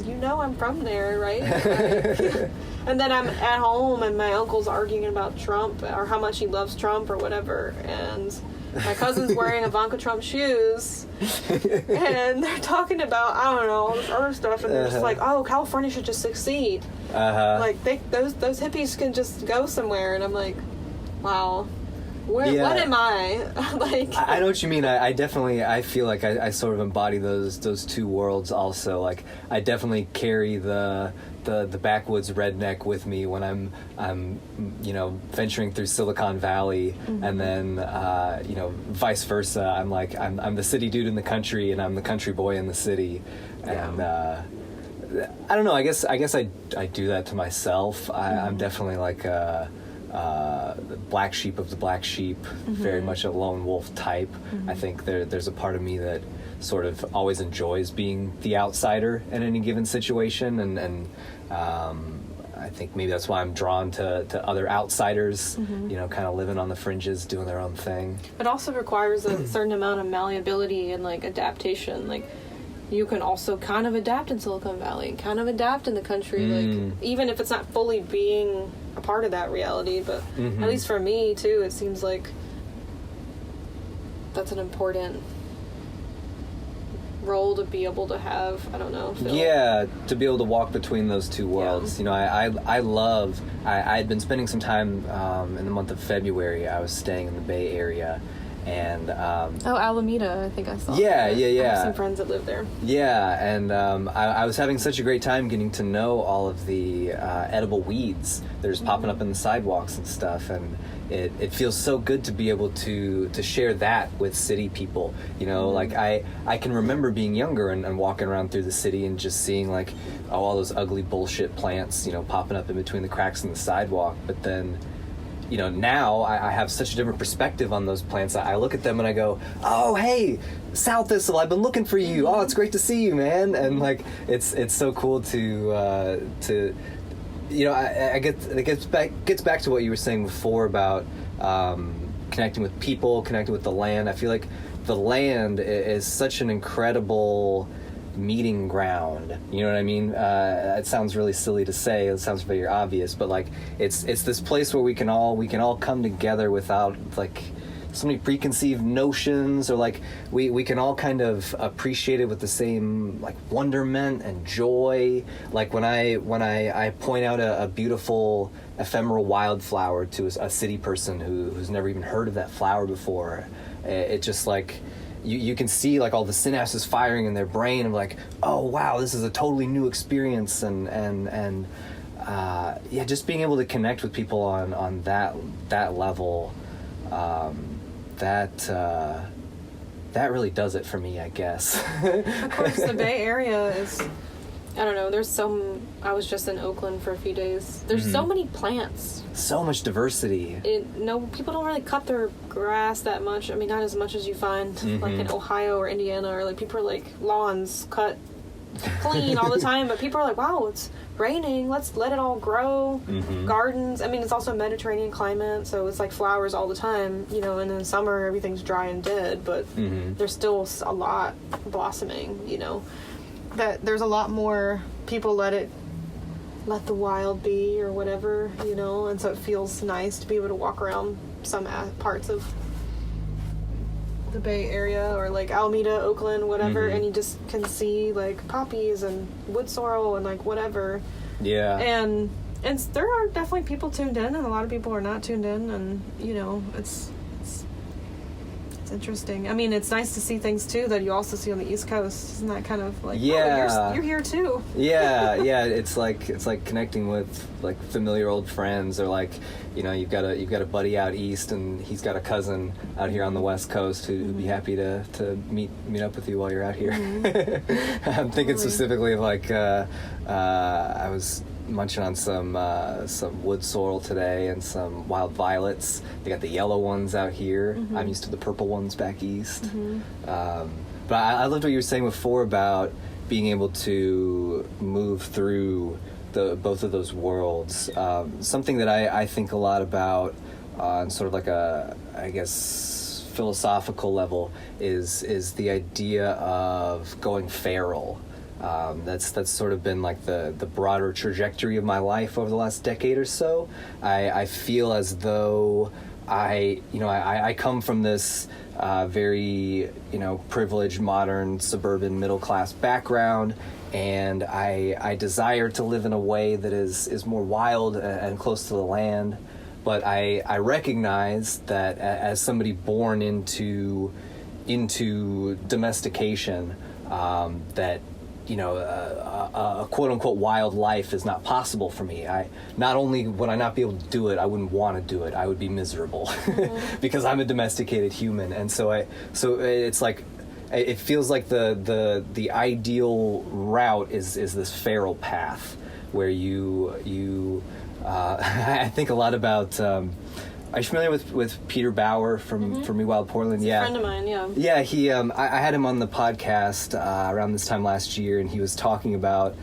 you know, I'm from there, right? Like, and then I'm at home and my uncle's arguing about Trump or how much he loves Trump or whatever, and my cousin's wearing Ivanka Trump shoes, and they're talking about, I don't know, all this other stuff, and they're just like, oh, California should just succeed. Like, those hippies can just go somewhere, and I'm like, wow. What am I? Like, I know what you mean. I definitely, I feel like I sort of embody those two worlds also. Like, I definitely carry the backwoods redneck with me when I'm you know, venturing through Silicon Valley, and then you know, vice versa. I'm like, I'm the city dude in the country, and I'm the country boy in the city. And I don't know, I guess I do that to myself. I'm definitely like the black sheep of the black sheep, very much a lone wolf type. I think there's a part of me that sort of always enjoys being the outsider in any given situation, and I think maybe that's why I'm drawn to other outsiders, you know, kind of living on the fringes, doing their own thing. It also requires a certain amount of malleability and like adaptation. Like, you can also kind of adapt in Silicon Valley and kind of adapt in the country, like, even if it's not fully being a part of that reality. But at least for me too, it seems like that's an important role to be able to have. I don't know, yeah, to be able to walk between those two worlds. You know, I had been spending some time in the month of February. I was staying in the Bay Area, and Alameda, I think I saw. Yeah. I have some friends that live there. Yeah, and I was having such a great time getting to know all of the edible weeds that are just popping up in the sidewalks and stuff, and it feels so good to be able to share that with city people. You know, like I can remember being younger and walking around through the city and just seeing like all those ugly bullshit plants, you know, popping up in between the cracks in the sidewalk. But then, you know, now I have such a different perspective on those plants. I look at them and I go, oh, hey, sow thistle, I've been looking for you. Oh, it's great to see you, man. And like, it's so cool to you know, it gets back to what you were saying before about connecting with people, connecting with the land. I feel like the land is such an incredible meeting ground. You know what I mean? It sounds really silly to say. It sounds very obvious, but like it's this place where we can all come together without like so many preconceived notions, or like we can all kind of appreciate it with the same like wonderment and joy. Like when I point out a beautiful ephemeral wildflower to a city person who's never even heard of that flower before, it just like you can see like all the synapses firing in their brain of like, oh wow, this is a totally new experience, and yeah, just being able to connect with people on that level, that really does it for me, I guess. Of course, the Bay Area is, I don't know, I was just in Oakland for a few days. There's so many plants. So much diversity. People don't really cut their grass that much. I mean, not as much as you find like in Ohio or Indiana, or like people are like lawns cut clean all the time, but people are like, wow, it's raining, let's let it all grow. Gardens, I mean, it's also Mediterranean climate, so it's like flowers all the time, you know, and in summer everything's dry and dead, but there's still a lot blossoming, you know, that there's a lot more people let the wild be or whatever, you know, and so it feels nice to be able to walk around some parts of the Bay Area or like Alameda, Oakland, whatever, and you just can see like poppies and wood sorrel and like whatever. Yeah. And there are definitely people tuned in, and a lot of people are not tuned in, and you know, it's interesting. I mean, it's nice to see things too that you also see on the East Coast. Isn't that kind of like, oh, you're here too? Yeah. It's like connecting with like familiar old friends, or like, you know, you've got a buddy out east and he's got a cousin out here on the West Coast who'd be happy to meet up with you while you're out here. I'm thinking specifically of like I was munching on some wood sorrel today and some wild violets. They got the yellow ones out here. I'm used to the purple ones back east. But I loved what you were saying before about being able to move through both of those worlds. Something that I think a lot about on sort of like a, I guess, philosophical level is the idea of going feral. That's sort of been like the broader trajectory of my life over the last decade or so. I feel as though I come from this very, you know, privileged, modern, suburban, middle-class background, and I desire to live in a way that is more wild and close to the land. But I recognize that as somebody born into domestication, that, you know, a quote-unquote wild life is not possible for me. Not only would I not be able to do it, I wouldn't want to do it. I would be miserable because I'm a domesticated human. And so it's like, it feels like the ideal route is this feral path where you I think a lot about. Are you familiar with Peter Bauer from Me Wild Portland? He's a friend of mine, yeah. Yeah, he. I had him on the podcast around this time last year, and he was talking about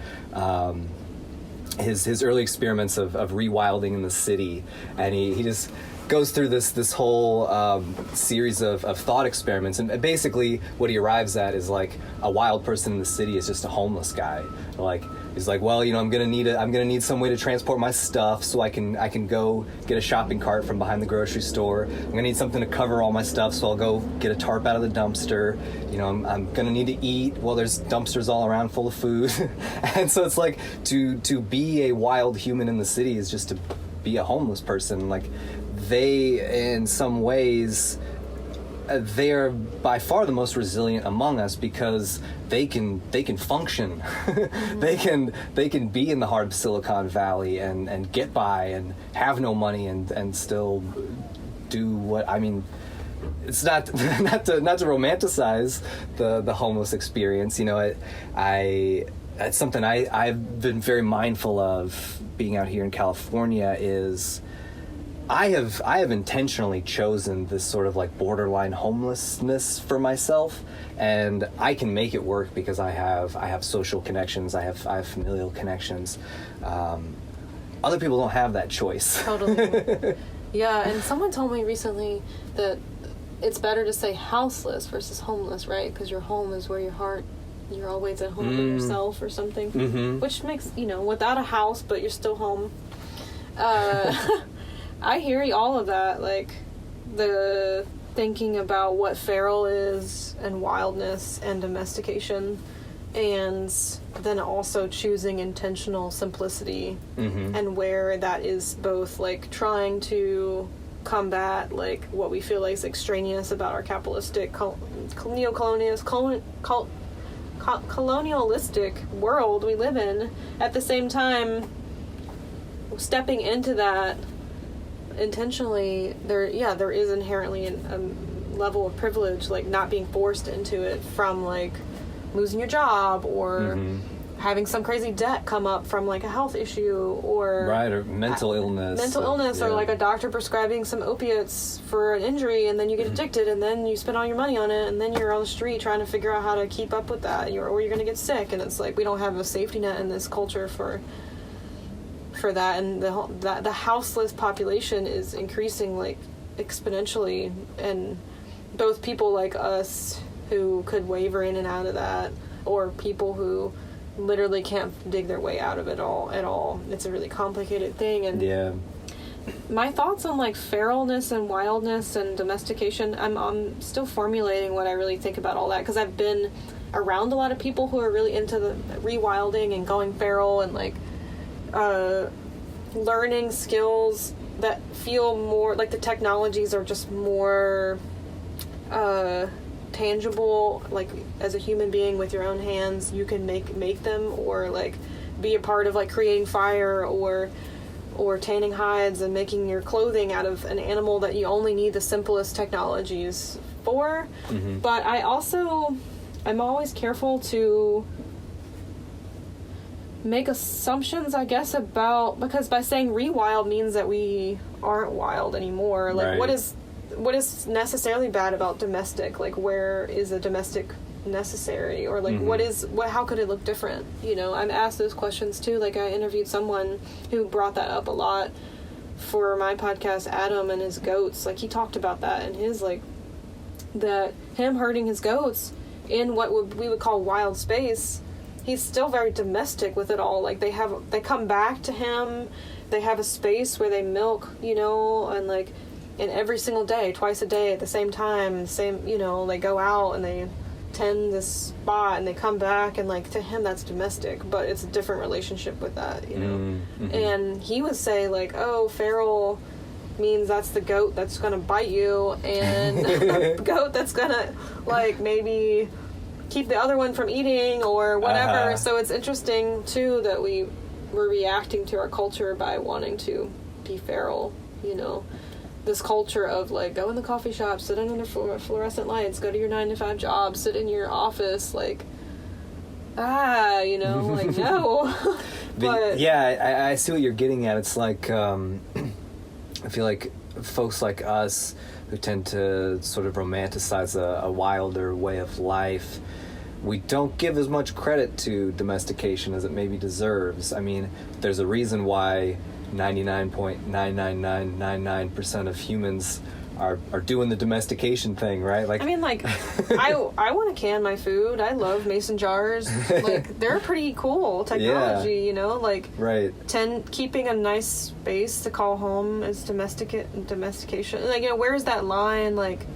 his early experiments of rewilding in the city, and he just goes through this whole series of thought experiments, and basically what he arrives at is like a wild person in the city is just a homeless guy. Like, he's like, well, you know, I'm gonna need some way to transport my stuff so I can go get a shopping cart from behind the grocery store. I'm gonna need something to cover all my stuff, so I'll go get a tarp out of the dumpster. You know, I'm gonna need to eat. Well, there's dumpsters all around full of food. And so it's like to be a wild human in the city is just to be a homeless person. Like, they, in some ways, they are by far the most resilient among us because they can function. they can be in the heart of Silicon Valley and get by and have no money and still do what, I mean, it's not to romanticize the homeless experience. You know, that's something I've been very mindful of being out here in California is I have intentionally chosen this sort of like borderline homelessness for myself, and I can make it work because I have social connections, I have familial connections. Other people don't have that choice. Totally. Yeah, and someone told me recently that it's better to say houseless versus homeless, right? Because your home is where you're always at home with yourself or something, which makes, you know, without a house, but you're still home. I hear all of that, like the thinking about what feral is and wildness and domestication, and then also choosing intentional simplicity, and where that is both like trying to combat like what we feel like is extraneous about our capitalistic colonialistic world we live in, at the same time stepping into that intentionally. There is inherently a level of privilege, like not being forced into it from like losing your job or having some crazy debt come up from like a health issue or mental illness, or like a doctor prescribing some opiates for an injury, and then you get addicted, and then you spend all your money on it, and then you're on the street trying to figure out how to keep up with that, or you're going to get sick. And it's like we don't have a safety net in this culture for that, and the houseless population is increasing like exponentially, and both people like us who could waver in and out of that, or people who literally can't dig their way out of it at all. It's a really complicated thing. And my thoughts on like feralness and wildness and domestication, I'm still formulating what I really think about all that, because I've been around a lot of people who are really into the rewilding and going feral and like learning skills that feel more like the technologies are just more tangible. Like as a human being with your own hands, you can make them, or like be a part of like creating fire or tanning hides and making your clothing out of an animal that you only need the simplest technologies for. But I'm always careful to make assumptions, I guess, because by saying rewild means that we aren't wild anymore. Like what is necessarily bad about domestic? Like where is a domestic necessary? Or like how could it look different? You know, I'm asked those questions too. Like I interviewed someone who brought that up a lot for my podcast, Adam, and his goats. Like he talked about that, and his like that him herding his goats in what we would call wild space. He's still very domestic with it all. Like they come back to him. They have a space where they milk, you know, and like, and every single day, twice a day at the same time, you know, they go out and they tend this spot and they come back, and like to him that's domestic, but it's a different relationship with that, you know. And he would say like, oh, feral means that's the goat that's gonna bite you, and the goat that's gonna like maybe keep the other one from eating or whatever. So it's interesting too that we're reacting to our culture by wanting to be feral, you know. This culture of like go in the coffee shop, sit under fluorescent lights, go to your 9-to-5 job, sit in your office, like you know, like no. But I see what you're getting at. It's like I feel like folks like us who tend to sort of romanticize a wilder way of life, we don't give as much credit to domestication as it maybe deserves. I mean, there's a reason why 99.99999% of humans are doing the domestication thing, right? Like, I mean, like, I want to can my food. I love mason jars. Like, they're pretty cool technology, you know? Like, keeping a nice space to call home is domestication. Like, you know, where's that line? Like,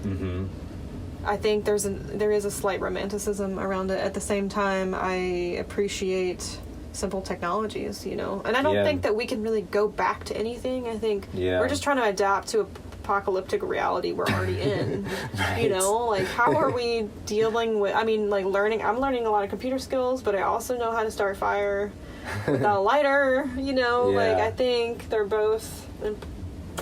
I think there is a slight romanticism around it. At the same time, I appreciate simple technologies, you know, and I don't think that we can really go back to anything. I think we're just trying to adapt to a apocalyptic reality we're already in. You know, like how are we dealing with, I mean, like I'm learning a lot of computer skills, but I also know how to start fire without a lighter, you know. Like I think they're both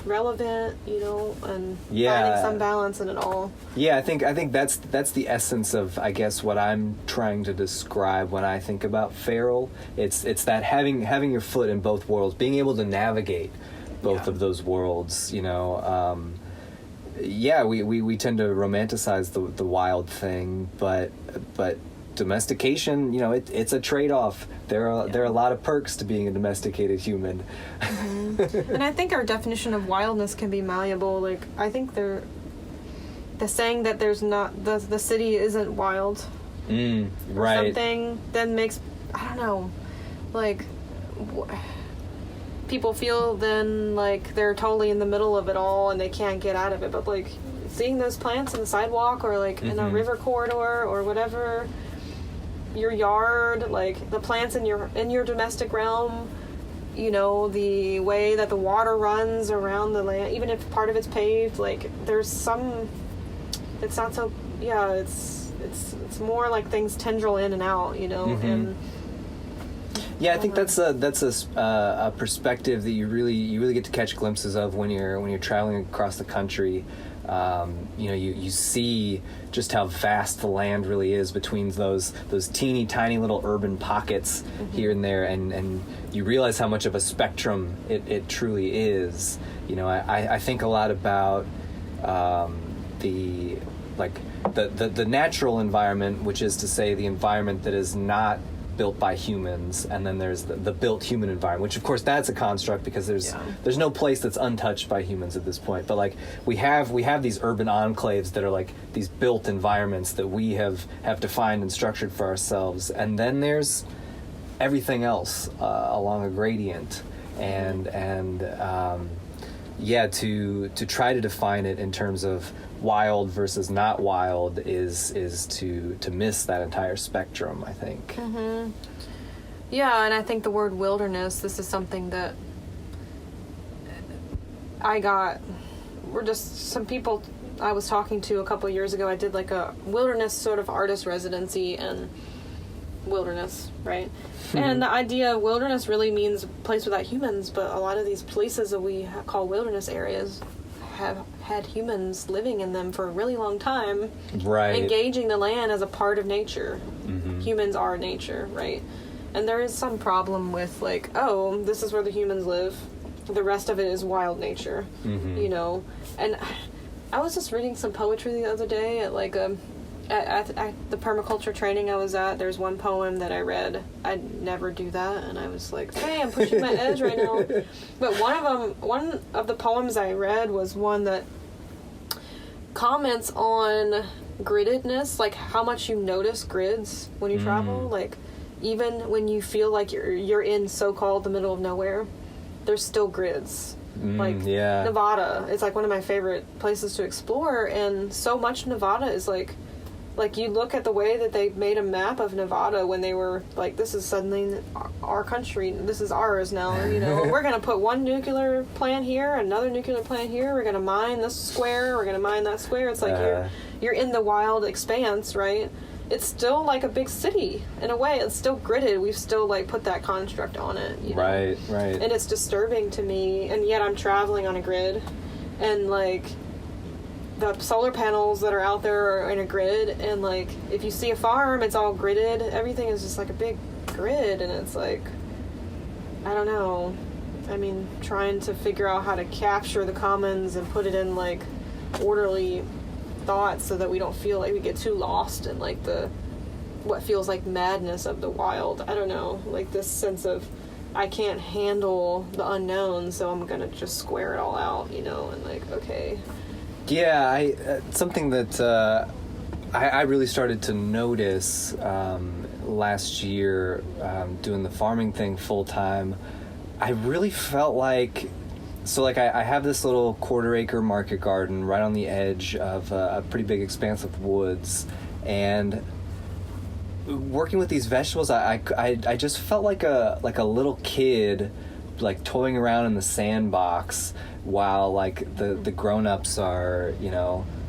relevant, you know, and finding some balance in it all. I think that's the essence of, I guess, what I'm trying to describe when I think about feral. It's that having your foot in both worlds, being able to navigate both of those worlds, you know. We tend to romanticize the wild thing, but domestication, you know, it's a trade-off. There are a lot of perks to being a domesticated human. And I think our definition of wildness can be malleable. Like, I think the saying that there's not the city isn't wild, or something, then makes, I don't know, like people feel then like they're totally in the middle of it all and they can't get out of it. But like seeing those plants on the sidewalk, or like in a river corridor, or whatever, your yard, like the plants in your domestic realm, you know, the way that the water runs around the land, even if part of it's paved, like there's some, it's not so, it's more like things tendril in and out, you know. And I think that's a perspective that you really get to catch glimpses of when you're traveling across the country. You see just how vast the land really is between those teeny tiny little urban pockets here and there, and you realize how much of a spectrum it truly is. I think a lot about the natural environment, which is to say the environment that is not built by humans, and then there's the built human environment, which of course that's a construct because there's no place that's untouched by humans at this point. But like we have these urban enclaves that are like these built environments that we have defined and structured for ourselves, and then there's everything else along a gradient, and to try to define it in terms of wild versus not wild is to miss that entire spectrum, I think. Yeah, and I think the word wilderness, this is something that we're just some people I was talking to a couple of years ago. I did like a wilderness sort of artist residency in wilderness, right? And the idea of wilderness really means place without humans, but a lot of these places that we call wilderness areas have had humans living in them for a really long time, right? Engaging the land as a part of nature. Humans are nature, right? And there is some problem with like, oh, this is where the humans live, the rest of it is wild nature, and I was just reading some poetry the other day at like at the permaculture training I was at. There's one poem that I read. I'd never do that, and I was like, hey, I'm pushing my edge right now. But one of the poems I read was one that comments on griddedness, like how much you notice grids when you travel. Like even when you feel like you're in so-called the middle of nowhere, there's still grids. Nevada is like one of my favorite places to explore, and so much Nevada is like you look at the way that they made a map of Nevada when they were like, this is suddenly our country, this is ours now, we're going to put one nuclear plant here, another nuclear plant here, we're going to mine this square, we're going to mine that square. It's like you're in the wild expanse, right? It's still like a big city in a way. It's still gridded. We've still like put that construct on it. Right. And it's disturbing to me, and yet I'm traveling on a grid, and like the solar panels that are out there are in a grid, and like if you see a farm, it's all gridded. Everything is just like a big grid, and it's like, I don't know. I mean, trying to figure out how to capture the commons and put it in like orderly thoughts so that we don't feel like we get too lost in like what feels like madness of the wild. I don't know, like this sense of I can't handle the unknown, so I'm gonna just square it all out, and like, okay. Yeah, something that I really started to notice last year doing the farming thing full time. I really felt like, I have this little 1/4 acre market garden right on the edge of a pretty big expanse of woods, and working with these vegetables, I just felt like a little kid, like toying around in the sandbox while like the grown-ups are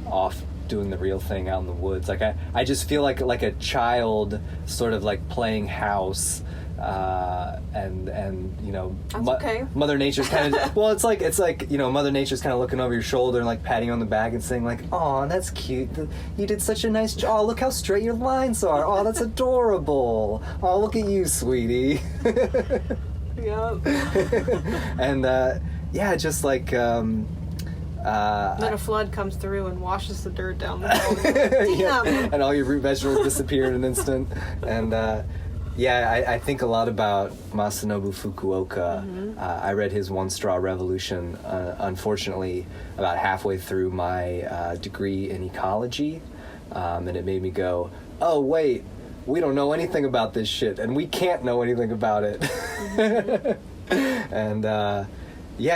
off doing the real thing out in the woods. Like I just feel like a child sort of like playing house, and That's okay. Mother Nature's kind of it's like Mother Nature's kind of looking over your shoulder and like patting you on the back and saying like, oh, that's cute, you did such a nice job, oh, look how straight your lines are, oh, that's adorable, oh, look at you, sweetie. Yep. And just like then a flood comes through and washes the dirt down the road. Damn. And all your root vegetables disappear in an instant. And I think a lot about Masanobu Fukuoka. I read his One Straw Revolution, unfortunately, about halfway through my degree in ecology, and it made me go, oh, wait, we don't know anything about this shit, and we can't know anything about it. And I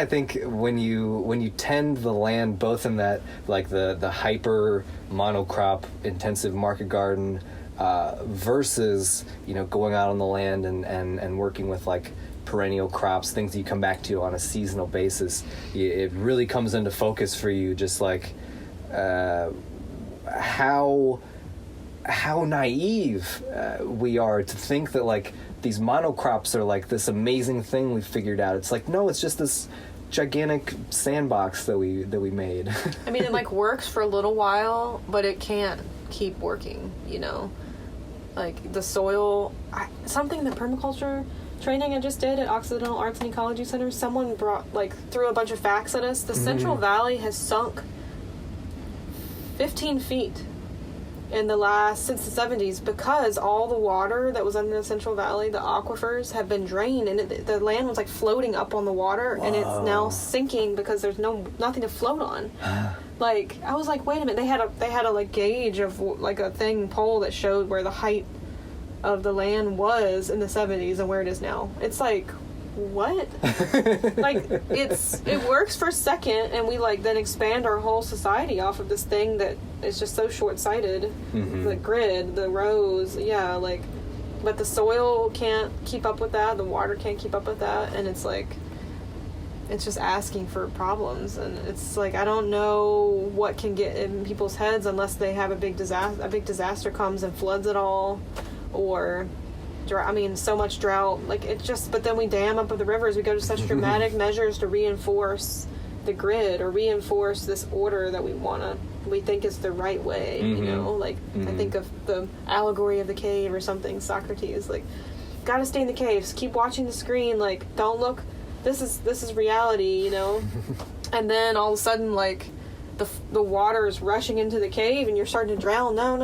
think when you tend the land, both in that like the hyper monocrop intensive market garden, versus going out on the land and working with like perennial crops, things that you come back to on a seasonal basis, it really comes into focus for you, just like how naive we are to think that like these monocrops are like this amazing thing we've figured out. It's like, no, it's just this gigantic sandbox that we made. I mean, it like works for a little while, but it can't keep working, Like the soil, something the permaculture training I just did at Occidental Arts and Ecology Center, someone threw a bunch of facts at us. The Central Valley has sunk 15 feet since the 70s because all the water that was under the Central Valley, the aquifers, have been drained, and the land was like floating up on the water. Whoa. And it's now sinking because there's nothing to float on. Like, I was like, wait a minute, they had a like gauge of like a pole that showed where the height of the land was in the 70s and where it is now. It's like, what? Like, it works for a second, and we like then expand our whole society off of this thing that is just so short-sighted. The grid, the rows, but the soil can't keep up with that, the water can't keep up with that, and it's like, it's just asking for problems. And it's like, I don't know what can get in people's heads unless they have a big disaster comes and floods it all, or so much drought, but then we dam up the rivers. We go to such dramatic measures to reinforce the grid or reinforce this order that we think is the right way, I think of the allegory of the cave or something, Socrates, gotta stay in the caves, keep watching the screen, don't look, this is reality, and then all of a sudden, the water is rushing into the cave and you're starting to drown. No,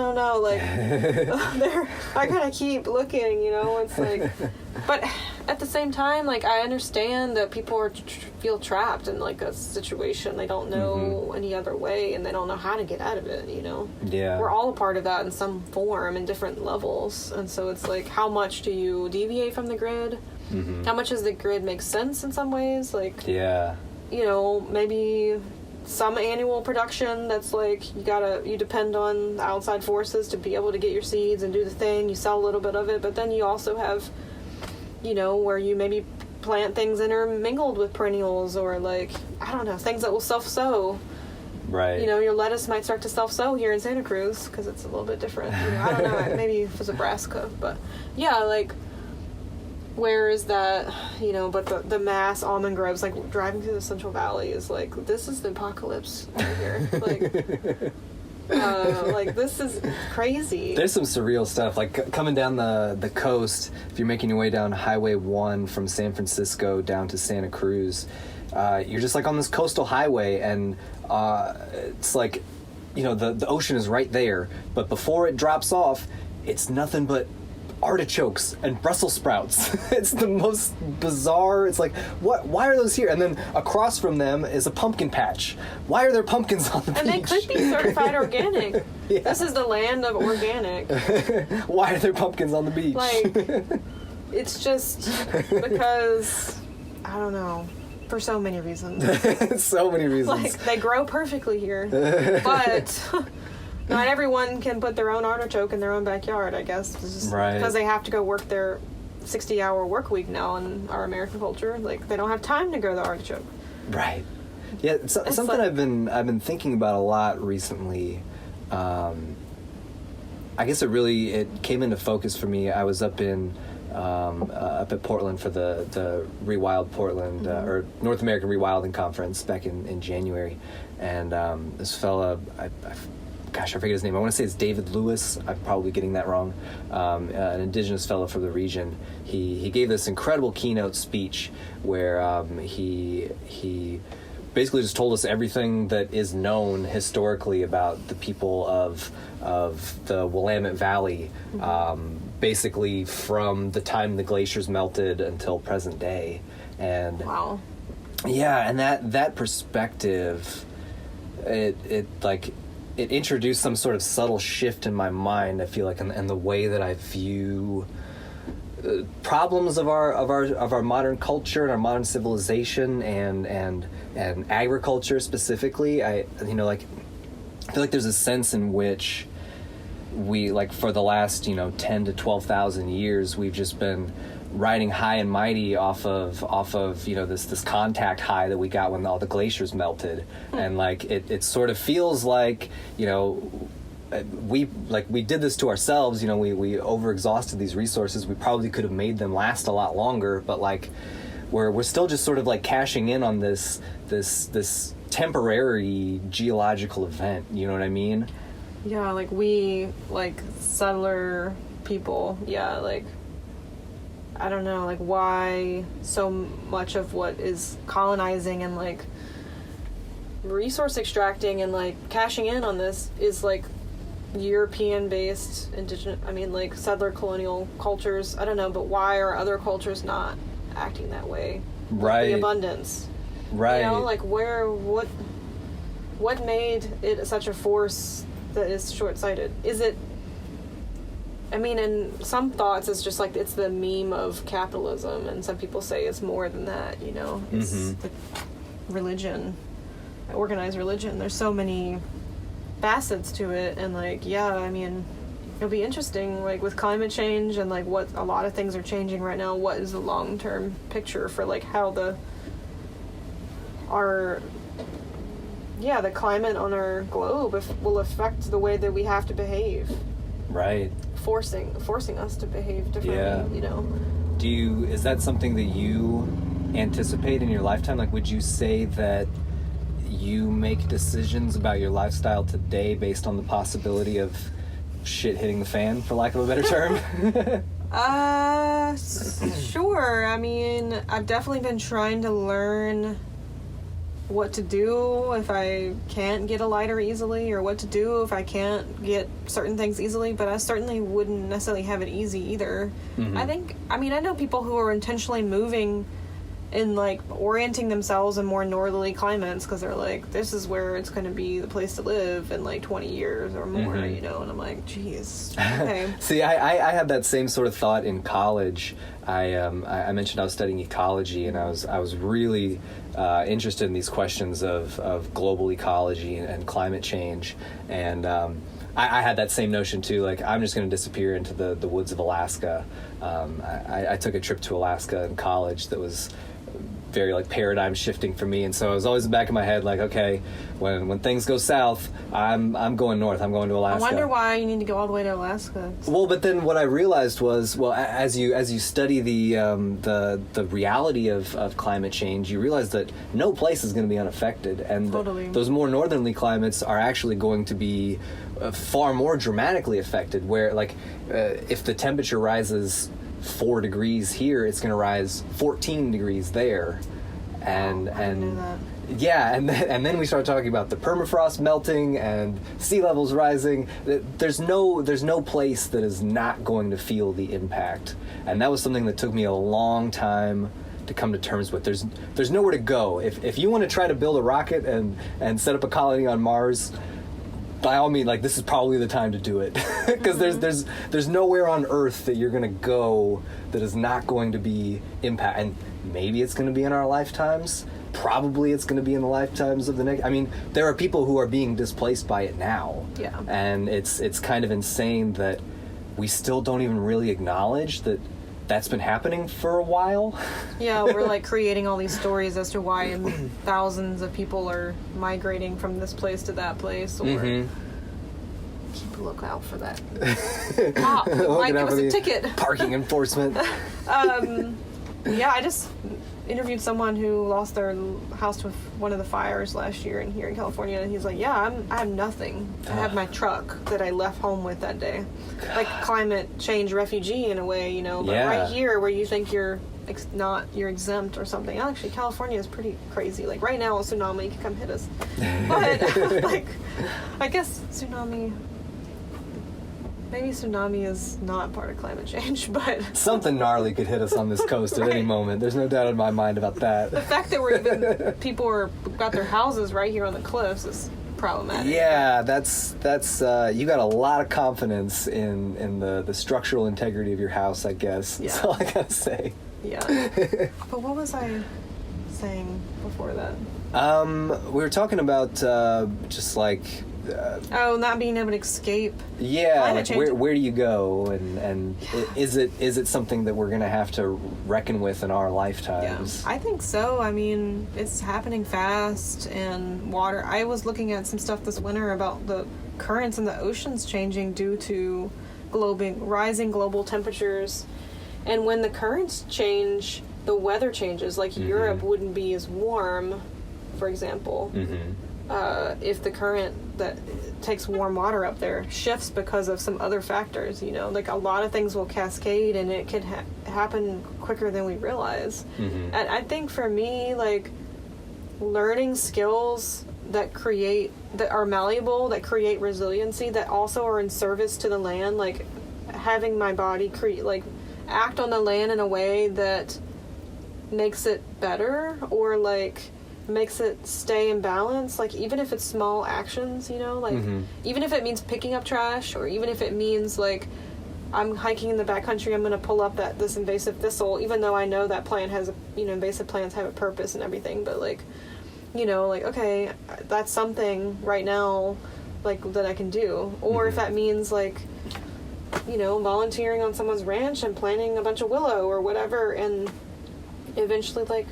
I gotta keep looking, it's like, but at the same time, I understand that people feel trapped in a situation. They don't know any other way, and they don't know how to get out of it, Yeah. We're all a part of that in some form in different levels, and so it's like, how much do you deviate from the grid? How much does the grid make sense in some ways? Yeah. Maybe some annual production that's you depend on outside forces to be able to get your seeds and do the thing. You sell a little bit of it, but then you also have, where you maybe plant things intermingled with perennials, or I don't know, things that will self-sow. Right. Your lettuce might start to self-sow here in Santa Cruz because it's a little bit different. I don't know, maybe if it's Nebraska, but yeah, where is that, but the mass almond groves, driving through the Central Valley is this is the apocalypse right here. This is crazy. There's some surreal stuff, coming down the coast. If you're making your way down Highway 1 from San Francisco down to Santa Cruz, you're just on this coastal highway, and it's the ocean is right there, but before it drops off, it's nothing but artichokes and Brussels sprouts. It's the most bizarre. It's why are those here? And then across from them is a pumpkin patch. Why are there pumpkins on the beach? And they could be certified organic. Yeah. This is the land of organic. Why are there pumpkins on the beach? It's just because, I don't know, for so many reasons. So many reasons. They grow perfectly here, but not everyone can put their own artichoke in their own backyard, I guess. It's just right. Because they have to go work their 60-hour work week now in our American culture. They don't have time to grow the artichoke. Right. Yeah, it's something I've been thinking about a lot recently. I guess it came into focus for me. I was up at Portland for the Rewild Portland or North American Rewilding Conference back in January, and this fella, I forget his name. I want to say it's David Lewis. I'm probably getting that wrong. An indigenous fellow from the region. He gave this incredible keynote speech where he basically just told us everything that is known historically about the people of the Willamette Valley, basically from the time the glaciers melted until present day. And wow. Yeah, and that perspective, it introduced some sort of subtle shift in my mind, I feel and the way that I view problems of our modern culture and our modern civilization and agriculture specifically. I feel there's a sense in which we, for the last 10 to 12,000 years, we've just been riding high and mighty off of this contact high that we got when all the glaciers melted. And it sort of feels we did this to ourselves. We overexhausted these resources. We probably could have made them last a lot longer, but we're still just sort of like cashing in on this temporary geological event. You know what I mean? Yeah, like we, like settler people, yeah, like, I don't know, like why so much of what is colonizing and like resource extracting and like cashing in on this is like European based indigenous, I mean like settler colonial cultures, I don't know, but why are other cultures not acting that way? Right. The abundance. Right. You know, like what made it such a force that is short-sighted? Is it, I mean, in some thoughts it's just like it's the meme of capitalism, and some people say it's more than that, you know. It's the religion, organized religion. There's so many facets to it, and like, yeah, I mean, it'll be interesting, like with climate change and like what a lot of things are changing right now. What is the long-term picture for like how the climate on our globe will affect the way that we have to behave. Right. Forcing us to behave differently, Yeah. you know. Is that something that you anticipate in your lifetime? Like, would you say that you make decisions about your lifestyle today based on the possibility of shit hitting the fan, for lack of a better term? Sure. I mean, I've definitely been trying to learn what to do if I can't get a lighter easily, or what to do if I can't get certain things easily, but I certainly wouldn't necessarily have it easy either. I know people who are intentionally moving and like orienting themselves in more northerly climates because they're like, this is where it's going to be the place to live in like 20 years or more, you know, and I'm like, geez, okay. See, I had that same sort of thought in college. I mentioned I was studying ecology, and I was really interested in these questions of global ecology and climate change, and I had that same notion too. Like, I'm just going to disappear into the woods of Alaska. I took a trip to Alaska in college that was very like paradigm shifting for me, and so I was always in the back of my head like, okay, when things go south, I'm going north. I'm going to Alaska. I wonder why you need to go all the way to Alaska. Well, but then what I realized was, well, as you study the reality of climate change, you realize that no place is going to be unaffected, and totally. Those more northerly climates are actually going to be far more dramatically affected. Where like if the temperature rises 4 degrees here, it's going to rise 14 degrees there, and yeah, and then we start talking about the permafrost melting and sea levels rising. There's no place that is not going to feel the impact, and that was something that took me a long time to come to terms with. There's nowhere to go. If you want to try to build a rocket and set up a colony on Mars, by all means, like, this is probably the time to do it, because there's nowhere on Earth that you're going to go that is not going to be impact. And maybe it's going to be in our lifetimes. Probably it's going to be in the lifetimes of the next. I mean, there are people who are being displaced by it now. Yeah. And it's kind of insane that we still don't even really acknowledge that that's been happening for a while. Yeah, we're like creating all these stories as to why thousands of people are migrating from this place to that place, or keep a lookout for that. Cop might give us a ticket. Parking enforcement. Yeah, I just interviewed someone who lost their house with one of the fires last year here in California, and he's like, yeah, I have nothing. I have my truck that I left home with that day. Like climate change refugee in a way, you know, but right here where you think you're exempt or something. Actually, California is pretty crazy. Like right now a tsunami could come hit us. But like, I guess maybe tsunami is not part of climate change, but something gnarly could hit us on this coast at any moment. There's no doubt in my mind about that. The fact that people got their houses right here on the cliffs is problematic. Yeah, that's you got a lot of confidence in the structural integrity of your house, I guess. Yeah. That's all I gotta say. Yeah. But what was I saying before that? We were talking about just like not being able to escape. Yeah, like where do you go, and is it something that we're gonna have to reckon with in our lifetimes? Yeah, I think so. I mean, it's happening fast, and water. I was looking at some stuff this winter about the currents in the oceans changing due to rising global temperatures, and when the currents change, the weather changes. Like Europe wouldn't be as warm, for example, if the current that takes warm water up there shifts because of some other factors, you know, like a lot of things will cascade and it could happen quicker than we realize. And I think for me, like, learning skills that are malleable, that create resiliency, that also are in service to the land, like having my body act on the land in a way that makes it better, or like makes it stay in balance, like even if it's small actions, you know, like even if it means picking up trash, or even if it means like I'm hiking in the backcountry, I'm going to pull up this invasive thistle, even though I know that plant has invasive plants have a purpose and everything, but like, you know, like, okay, that's something right now, like, that I can do. Or if that means, like, you know, volunteering on someone's ranch and planting a bunch of willow or whatever, and eventually, like,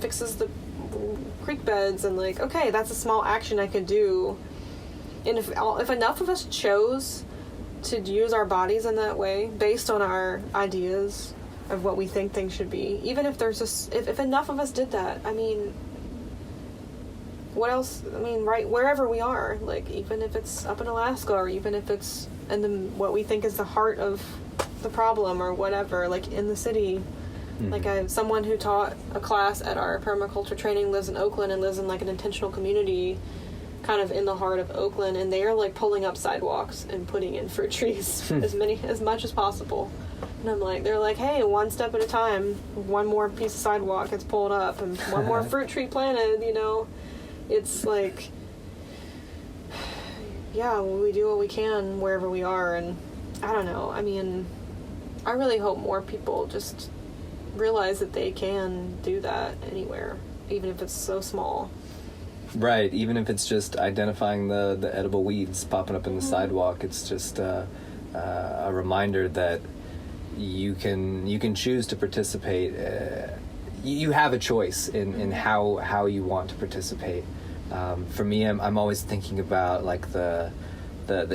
fixes the creek beds, and, like, okay, that's a small action I could do. And if enough of us chose to use our bodies in that way, based on our ideas of what we think things should be, even if there's if enough of us did that, I mean, what else? I mean, right wherever we are, like even if it's up in Alaska, or even if it's in what we think is the heart of the problem, or whatever, like in the city. Like I have someone who taught a class at our permaculture training, lives in Oakland, and lives in like an intentional community kind of in the heart of Oakland, and they are like pulling up sidewalks and putting in fruit trees as much as possible. And I'm like, they're like, hey, one step at a time, one more piece of sidewalk gets pulled up and one more fruit tree planted, you know. It's like, yeah, we do what we can wherever we are. And I don't know, I mean, I really hope more people just realize that they can do that anywhere, even if it's so small. Right, even if it's just identifying the edible weeds popping up in the sidewalk, it's just a reminder that you can choose to participate. You have a choice in how you want to participate. For me, I'm always thinking about like the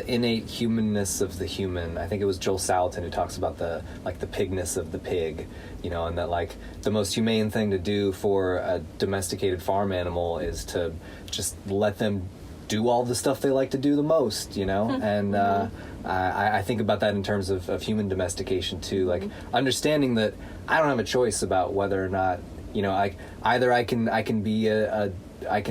innate humanness of the human. I think it was Joel Salatin who talks about the pigness of the pig, you know, and that like the most humane thing to do for a domesticated farm animal is to just let them do all the stuff they like to do the most, you know. And I think about that in terms of human domestication too, like understanding that I don't have a choice about whether or not, you know, I can be I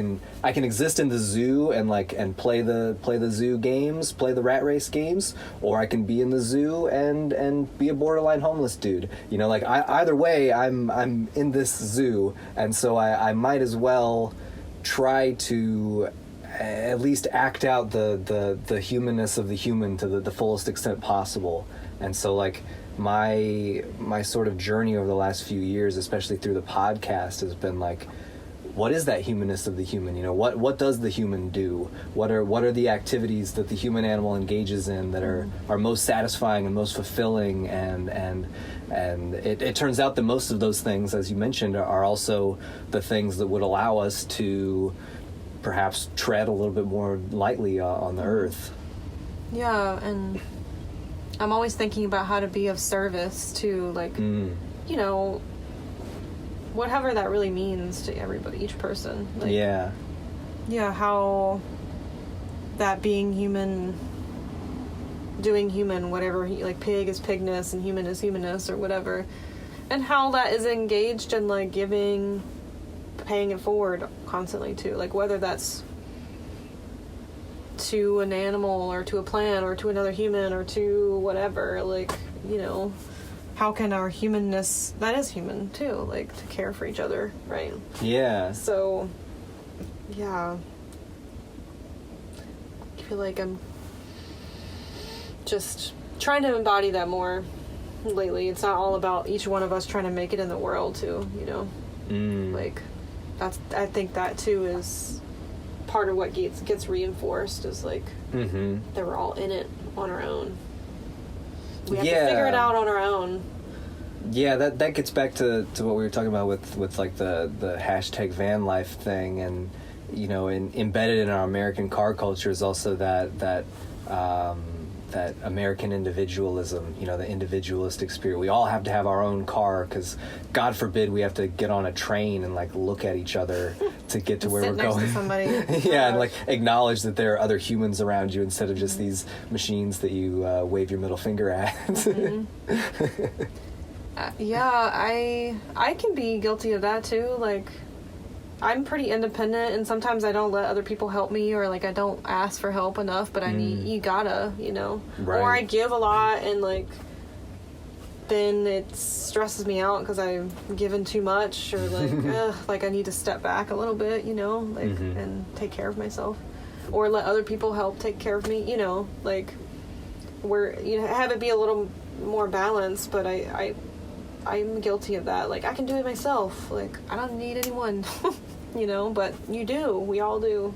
can exist in the zoo and play the zoo games, play the rat race games, or I can be in the zoo and be a borderline homeless dude. You know, like either way, I'm in this zoo, and so I might as well try to at least act out the humanness of the human to the fullest extent possible. And so like my sort of journey over the last few years, especially through the podcast, has been like, what is that humanness of the human? You know, what does the human do? What are the activities that the human animal engages in that are most satisfying and most fulfilling? And it turns out that most of those things, as you mentioned, are also the things that would allow us to perhaps tread a little bit more lightly on the earth. Yeah, and I'm always thinking about how to be of service to, like, you know, whatever that really means to everybody, each person. Like, yeah, how that being human, doing human, whatever, like pig is pigness and human is humanness or whatever, and how that is engaged in like giving, paying it forward constantly too, like whether that's to an animal or to a plant or to another human or to whatever, like, you know, how can our humanness, that is human too, like to care for each other, right? Yeah. So, yeah. I feel like I'm just trying to embody that more lately. It's not all about each one of us trying to make it in the world too, you know? Like, I think that too is part of what gets reinforced, is like that we're all in it on our own. We have to figure it out on our own. Yeah, that gets back to what we were talking about with like the hashtag van life thing, and you know, embedded in our American car culture is also that that American individualism, the individualistic spirit. We all have to have our own car because, God forbid, we have to get on a train and like look at each other to get to where we're going. To somebody. Yeah, and like acknowledge that there are other humans around you instead of just these machines that you wave your middle finger at. I can be guilty of that too. Like, I'm pretty independent, and sometimes I don't let other people help me, or like I don't ask for help enough, but you gotta, Right. Or I give a lot, and like then it stresses me out because I've given too much, or like like I need to step back a little bit, and take care of myself, or let other people help take care of me, like where have it be a little more balanced. But I'm guilty of that. Like, I can do it myself. Like, I don't need anyone, but you do. We all do.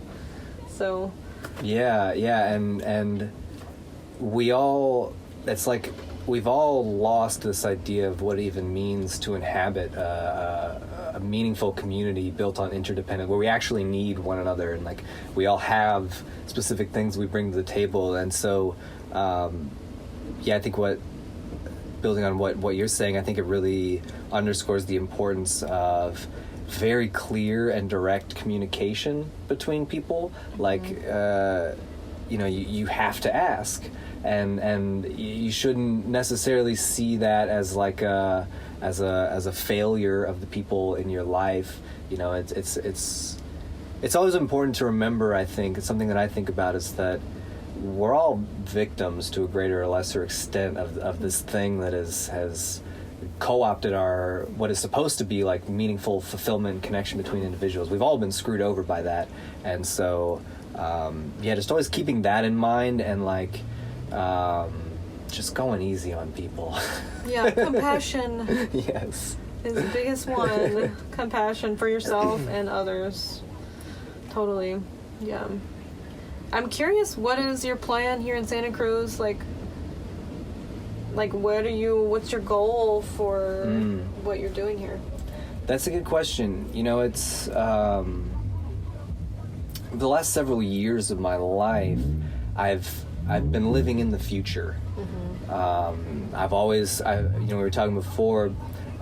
So. Yeah, and we all, it's like, we've all lost this idea of what it even means to inhabit a meaningful community built on interdependence, where we actually need one another, and like, we all have specific things we bring to the table. And so, I think building on what you're saying, I think it really underscores the importance of very clear and direct communication between people. Like, you have to ask, and you shouldn't necessarily see that as like as a failure of the people in your life. It's always important to remember. I think it's something that I think about is that we're all victims to a greater or lesser extent of this thing that has co-opted what is supposed to be like meaningful fulfillment and connection between individuals. We've all been screwed over by that. And so, just always keeping that in mind, and like, just going easy on people. Yeah, compassion. Yes. Is the biggest one. Compassion for yourself and others. Totally. Yeah. I'm curious, what is your plan here in Santa Cruz? Like what's your goal for what you're doing here? That's a good question. It's the last several years of my life, I've been living in the future. I've always, we were talking before,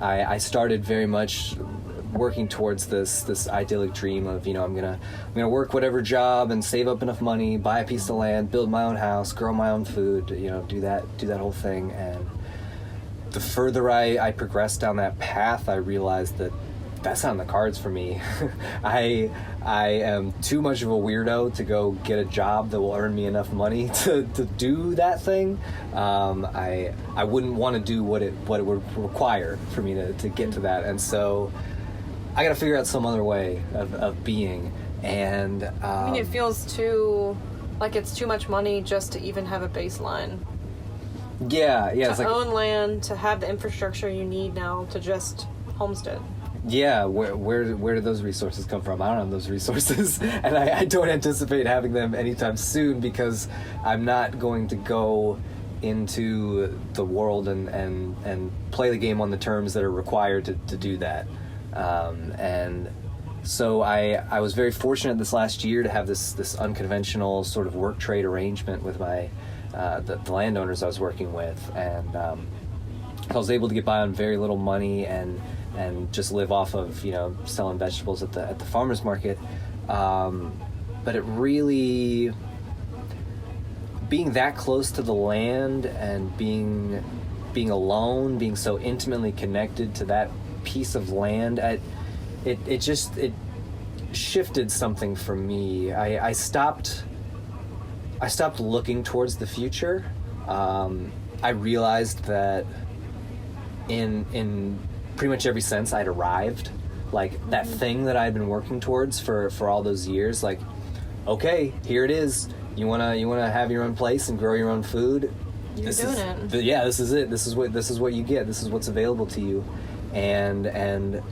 I started very much working towards this idyllic dream of, I'm gonna work whatever job and save up enough money, buy a piece of land, build my own house, grow my own food, do that whole thing. And the further I progressed down that path, I realized that that's not in the cards for me. I am too much of a weirdo to go get a job that will earn me enough money to do that thing. I wouldn't want to do what it would require for me to get to that. And so I got to figure out some other way of being. And I mean, it feels it's too much money just to even have a baseline. Yeah. To own land, to have the infrastructure you need now to just homestead. Yeah, where do those resources come from? I don't have those resources, and I don't anticipate having them anytime soon, because I'm not going to go into the world and play the game on the terms that are required to do that. And so I was very fortunate this last year to have this unconventional sort of work trade arrangement with my the landowners I was working with, and I was able to get by on very little money and just live off of selling vegetables at the farmers market. But it really, being that close to the land and being alone, being so intimately connected to that piece of land, it shifted something for me. I stopped looking towards the future. I realized that in pretty much every sense I'd arrived. Like, that thing that I'd been working towards for all those years, like, okay, here it is. You wanna have your own place and grow your own food? You're doing it. Yeah, this is it. This is what you get. This is what's available to you. And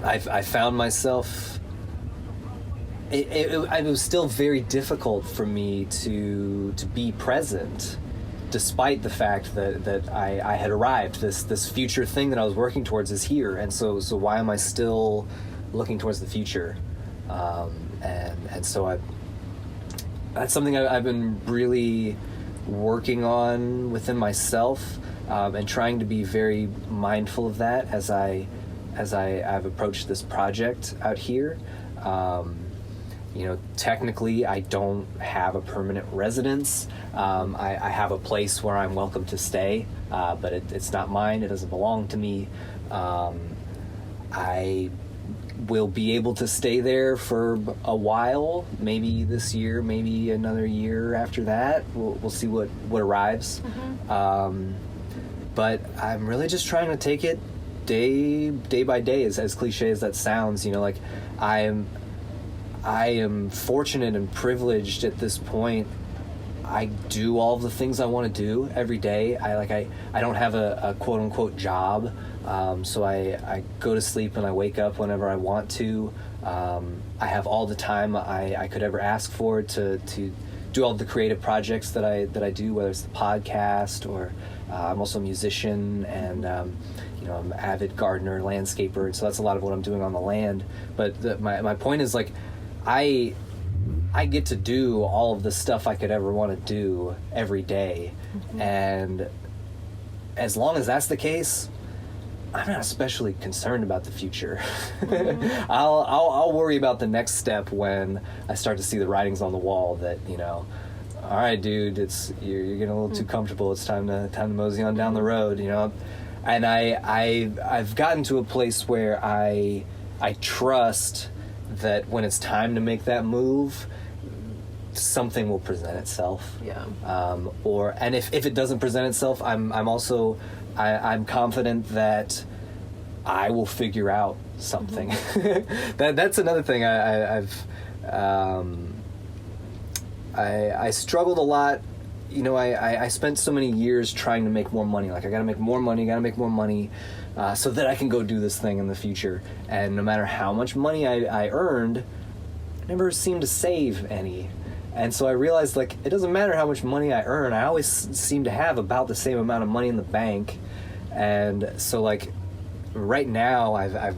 I found myself, it was still very difficult for me to be present, despite the fact that I had arrived. This future thing that I was working towards is here, and so why am I still looking towards the future? And so that's something I've been really working on within myself, and trying to be very mindful of that as I've approached this project out here. Technically, I don't have a permanent residence. I have a place where I'm welcome to stay, but it's not mine. It doesn't belong to me. I will be able to stay there for a while, maybe this year, maybe another year after that. We'll see what arrives. But I'm really just trying to take it day by day, as cliche as that sounds. I am fortunate and privileged at this point. I do all the things I want to do every day. I don't have a quote unquote job, so I go to sleep and I wake up whenever I want to. I have all the time I could ever ask for to do all the creative projects that I do, whether it's the podcast or I'm also a musician, and I'm an avid gardener, landscaper, and so that's a lot of what I'm doing on the land. But my point is, like, I get to do all of the stuff I could ever want to do every day. And as long as that's the case, I'm not especially concerned about the future. I'll worry about the next step when I start to see the writings on the wall that, all right, dude, you're getting a little too comfortable. It's time to mosey on down the road, And I've gotten to a place where I trust that when it's time to make that move, something will present itself. Yeah. And if it doesn't present itself, I'm also confident that I will figure out something. That's another thing I struggled a lot. I spent so many years trying to make more money. Like, I gotta make more money, so that I can go do this thing in the future. And no matter how much money I earned, I never seemed to save any. And so I realized, like, it doesn't matter how much money I earn. I always seem to have about the same amount of money in the bank. And so, like, right now, I've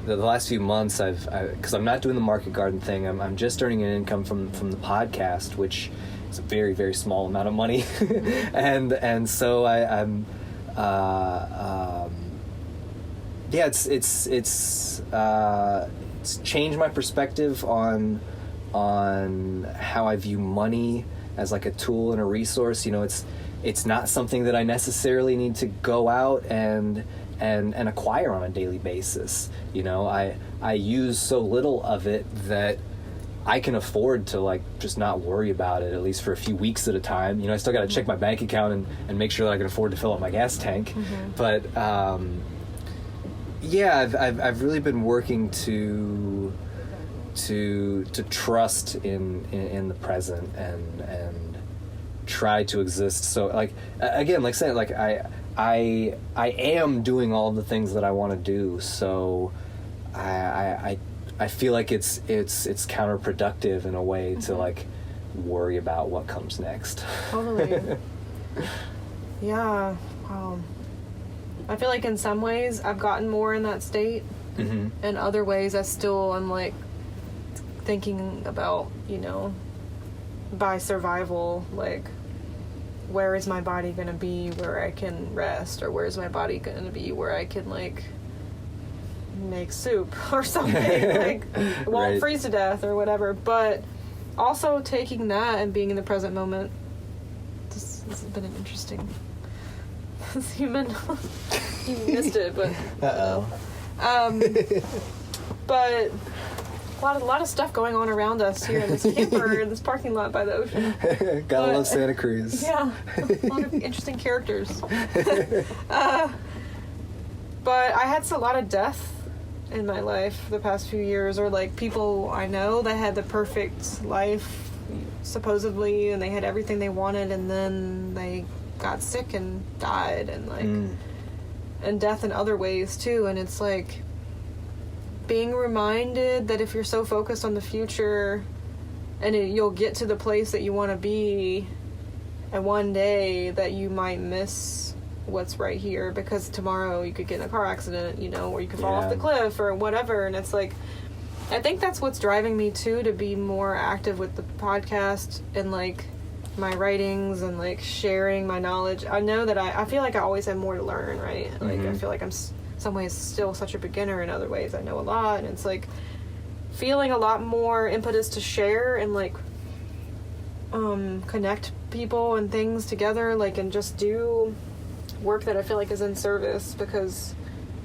the last few months, because I'm not doing the market garden thing. I'm just earning an income from the podcast, which is a very, very small amount of money. and so I'm it's changed my perspective on how I view money as, like, a tool and a resource. It's not something that I necessarily need to go out and acquire on a daily basis. I use so little of it that I can afford to, like, just not worry about it, at least for a few weeks at a time. I still got to check my bank account and make sure that I can afford to fill up my gas tank. But I've really been working to trust in the present and try to exist. So, like, again, like saying, like, I am doing all the things that I want to do. So I feel like it's counterproductive in a way to, like, worry about what comes next. Totally. Yeah. I feel like in some ways I've gotten more in that state. In other ways, I'm like thinking about, by survival, like, where is my body going to be where I can rest, or where's my body going to be where I can, like, make soup or something, like, it won't freeze to death or whatever. But also taking that and being in the present moment. This has been an interesting human. You missed it, but but a lot of stuff going on around us here in this camper, in this parking lot by the ocean. Gotta love Santa Cruz. Yeah, a lot of interesting characters. But I had a lot of death in my life the past few years, or, like, people I know that had the perfect life, supposedly, and they had everything they wanted, and then they got sick and died, and, like, and death in other ways too. And it's like being reminded that if you're so focused on the future, and you'll get to the place that you want to be, and one day that you might miss what's right here, because tomorrow you could get in a car accident, or you could fall off the cliff or whatever. And it's like, I think that's what's driving me too, to be more active with the podcast and, like, my writings and like sharing my knowledge, I know that I feel like I always have more to learn, right? Like I feel like I'm some ways still such a beginner, in other ways I know a lot, and it's like feeling a lot more impetus to share and like connect people and things together, like, and just do work that I feel like is in service, because,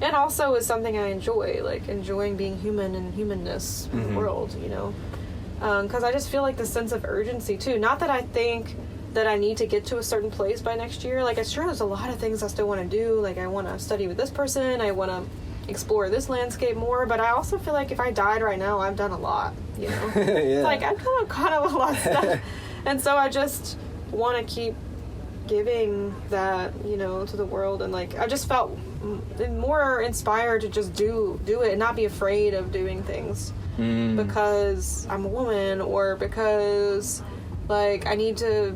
and also is something I enjoy, like enjoying being human and humanness in the world, you know, because I just feel like this sense of urgency too. Not that I think that I need to get to a certain place by next year. Like, it's sure there's a lot of things I still want to do. Like, I want to study with this person, I want to explore this landscape more, but I also feel like if I died right now, I've done a lot, you know. It's like I've done kind of a lot of stuff, and so I just want to keep giving that, you know, to the world. And like I just felt more inspired to just do it and not be afraid of doing things because I'm a woman, or because like I need to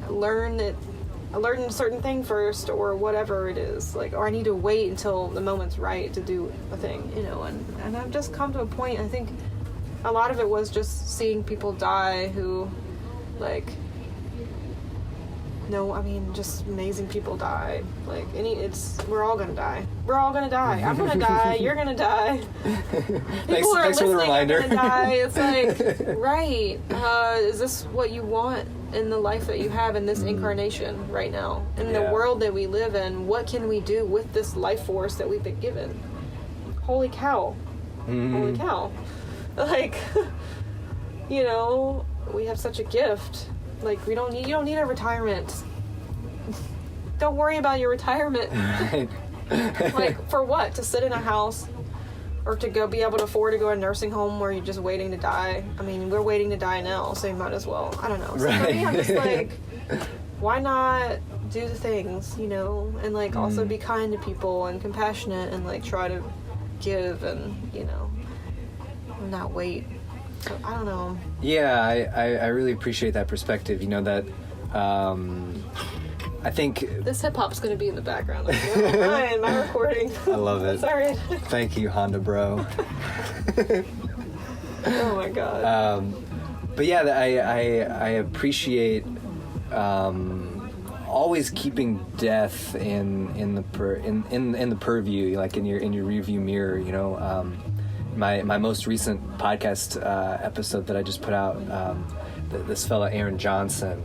learn a certain thing first, or whatever it is, like, or I need to wait until the moment's right to do a thing, you know. And I've just come to a point, I think a lot of it was just seeing people die who, like, no, I mean, just amazing people die. Like, we're all gonna die. We're all gonna die. I'm gonna die. You're gonna die. Thanks for the reminder. Are gonna die. It's like, right. Is this what you want in the life that you have in this incarnation right now? In the world that we live in, what can we do with this life force that we've been given? Holy cow. Holy cow. Like, you know, we have such a gift. Like, you don't need a retirement. Don't worry about your retirement. Like, for what? To sit in a house, or to be able to afford to go to a nursing home where you're just waiting to die? I mean, we're waiting to die now, so you might as well. I don't know. So for me, I'm just like, why not do the things, you know, and like also be kind to people and compassionate, and like try to give, and, you know, not wait. So, I don't know. Yeah, I really appreciate that perspective. You know, that I think... This hip-hop's going to be in the background. Like, oh, my recording. I love it. Sorry. Thank you, Honda bro. Oh, my God. But yeah, I appreciate always keeping death in the purview, like in your rearview mirror, you know. My most recent podcast episode that I just put out, this fella Aaron Johnson,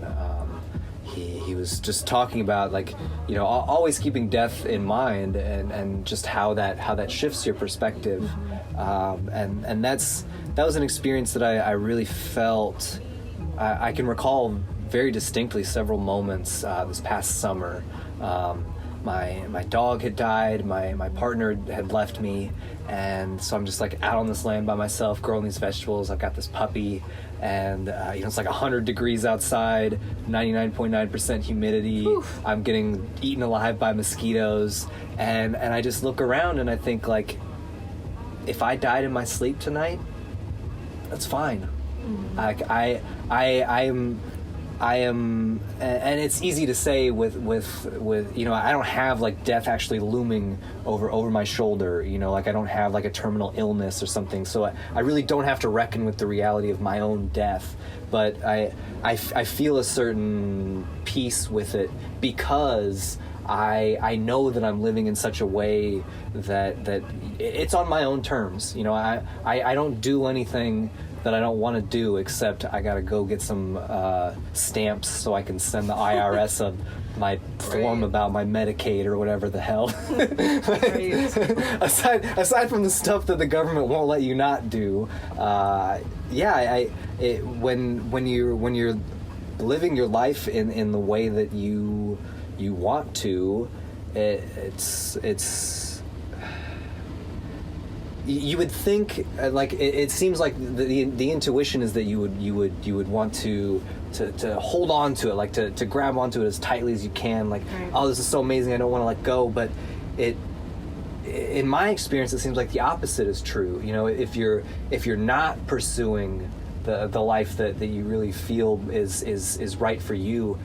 he was just talking about, like, you know, always keeping death in mind, and just how that shifts your perspective, and that was an experience that I really felt. I can recall very distinctly several moments this past summer. My dog had died, my partner had left me, and so I'm just like out on this land by myself growing these vegetables. I've got this puppy, and you know, it's like 100 degrees outside, 99.9% humidity. Oof. I'm getting eaten alive by mosquitoes, and I just look around and I think, like, if I died in my sleep tonight, that's fine. Like, I am, and it's easy to say with you know, I don't have like death actually looming over my shoulder, you know, like I don't have like a terminal illness or something, so I really don't have to reckon with the reality of my own death, but I feel a certain peace with it, because I know that I'm living in such a way that it's on my own terms, you know. I don't do anything that I don't want to do, except I gotta go get some stamps so I can send the IRS my form about my Medicaid or whatever the hell. aside from the stuff that the government won't let you not do, when you're living your life in the way that you want to, it's you would think, like, it seems like the intuition is that you would want to hold on to it, like to grab onto it as tightly as you can, like, right. Oh, this is so amazing, I don't want to let go. But in my experience, it seems like the opposite is true. You know, if you're not pursuing the life that you really feel is right for you,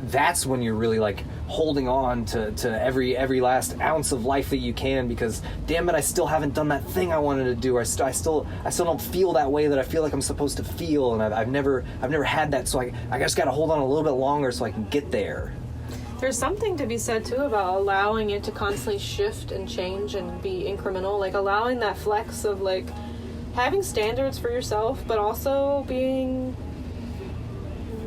that's when you're really like holding on to every last ounce of life that you can, because damn it, I still haven't done that thing I wanted to do, or I still don't feel that way that I feel like I'm supposed to feel, and I've never had that, so I just got to hold on a little bit longer so I can get there. There's something to be said too about allowing it to constantly shift and change and be incremental, like allowing that flex of like having standards for yourself, but also being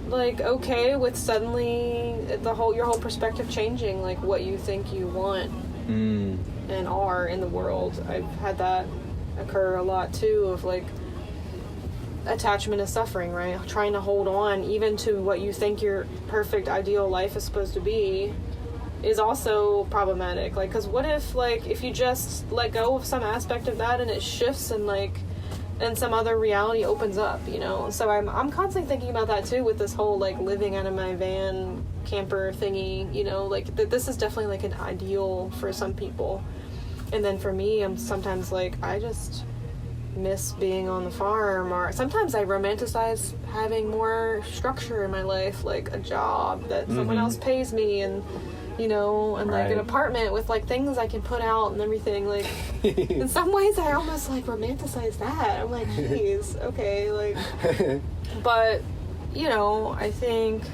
like okay with suddenly your whole perspective changing, like what you think you want and are in the world. I've had that occur a lot too, of like attachment is suffering, right? Trying to hold on even to what you think your perfect ideal life is supposed to be is also problematic. Like, because what if, like, if you just let go of some aspect of that and it shifts and like and some other reality opens up, you know? So I'm constantly thinking about that too with this whole like living out of my van camper thingy, you know, like this is definitely like an ideal for some people, and then for me I'm sometimes like I just miss being on the farm, or sometimes I romanticize having more structure in my life, like a job that someone else pays me, and you know, and like an apartment with like things I can put out and everything. Like in some ways I almost like romanticize that. I'm like, geez, okay, like but you know, I think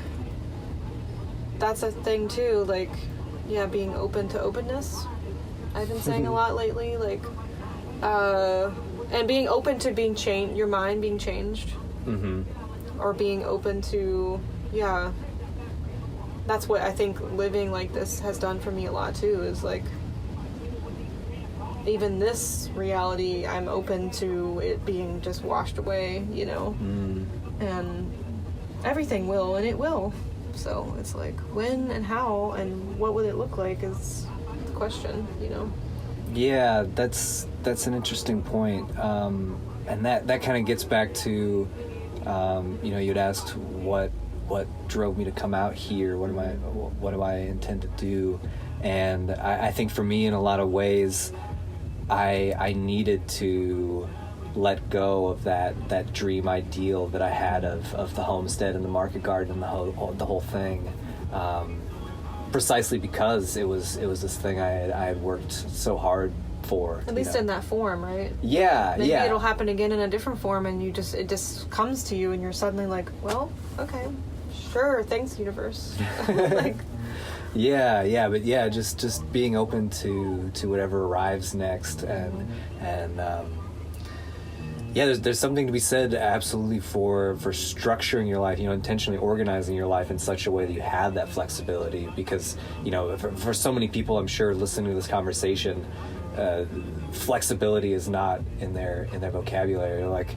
that's a thing too, like yeah, being open to openness. I've been saying a lot lately, like and being open to being changed, your mind being changed, or being open to, yeah, that's what I think living like this has done for me a lot too, is like even this reality I'm open to it being just washed away, you know, and everything will, and it will, so it's like when and how and what would it look like is the question, you know. Yeah, that's an interesting point, and that kind of gets back to, you know, you'd asked what drove me to come out here. What do I intend to do? And I think for me, in a lot of ways, I needed to let go of that dream ideal that I had of the homestead and the market garden and the whole thing. Precisely because it was this thing I had worked so hard for. At least in that form, right? Yeah, Maybe it'll happen again in a different form, and it just comes to you, and you're suddenly like, well, okay, sure, thanks, universe. Like, but just being open to whatever arrives next, and yeah, there's something to be said absolutely for structuring your life, you know, intentionally organizing your life in such a way that you have that flexibility, because, you know, for so many people, I'm sure, listening to this conversation, flexibility is not in their vocabulary. They're like,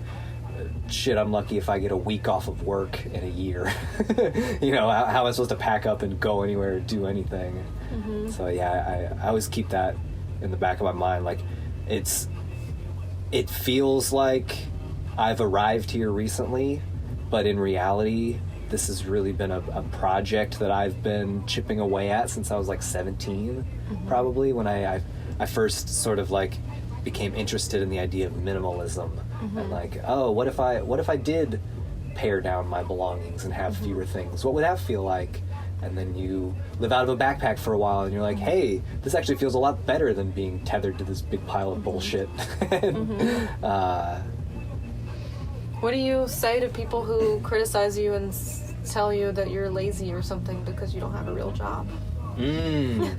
shit, I'm lucky if I get a week off of work in a year. You know, how am I supposed to pack up and go anywhere or do anything? So yeah, I always keep that in the back of my mind. Like, it feels like I've arrived here recently, but in reality, this has really been a project that I've been chipping away at since I was like 17, probably, when I first sort of like became interested in the idea of minimalism, and like, oh, what if I did pare down my belongings and have fewer things? What would that feel like? And then you live out of a backpack for a while, and you're like, hey, this actually feels a lot better than being tethered to this big pile of bullshit. what do you say to people who criticize you and tell you that you're lazy or something because you don't have a real job? You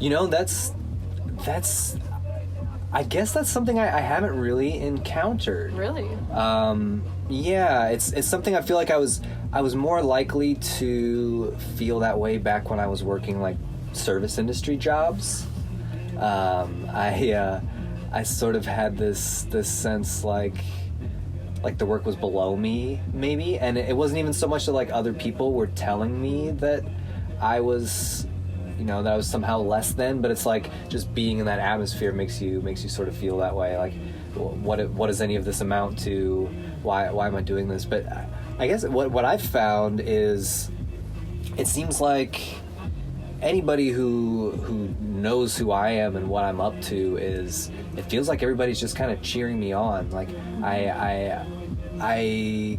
know, that's I guess that's something I haven't really encountered. Really? Yeah, it's something I feel like I was more likely to feel that way back when I was working like service industry jobs. I sort of had this sense like the work was below me, maybe, and it wasn't even so much that like other people were telling me that I was, you know, that I was somehow less than, but it's like just being in that atmosphere makes you sort of feel that way. Like, what does any of this amount to? Why am I doing this? But I guess what I've found is, it seems like anybody who knows who I am and what I'm up to it feels like everybody's just kind of cheering me on. Like, I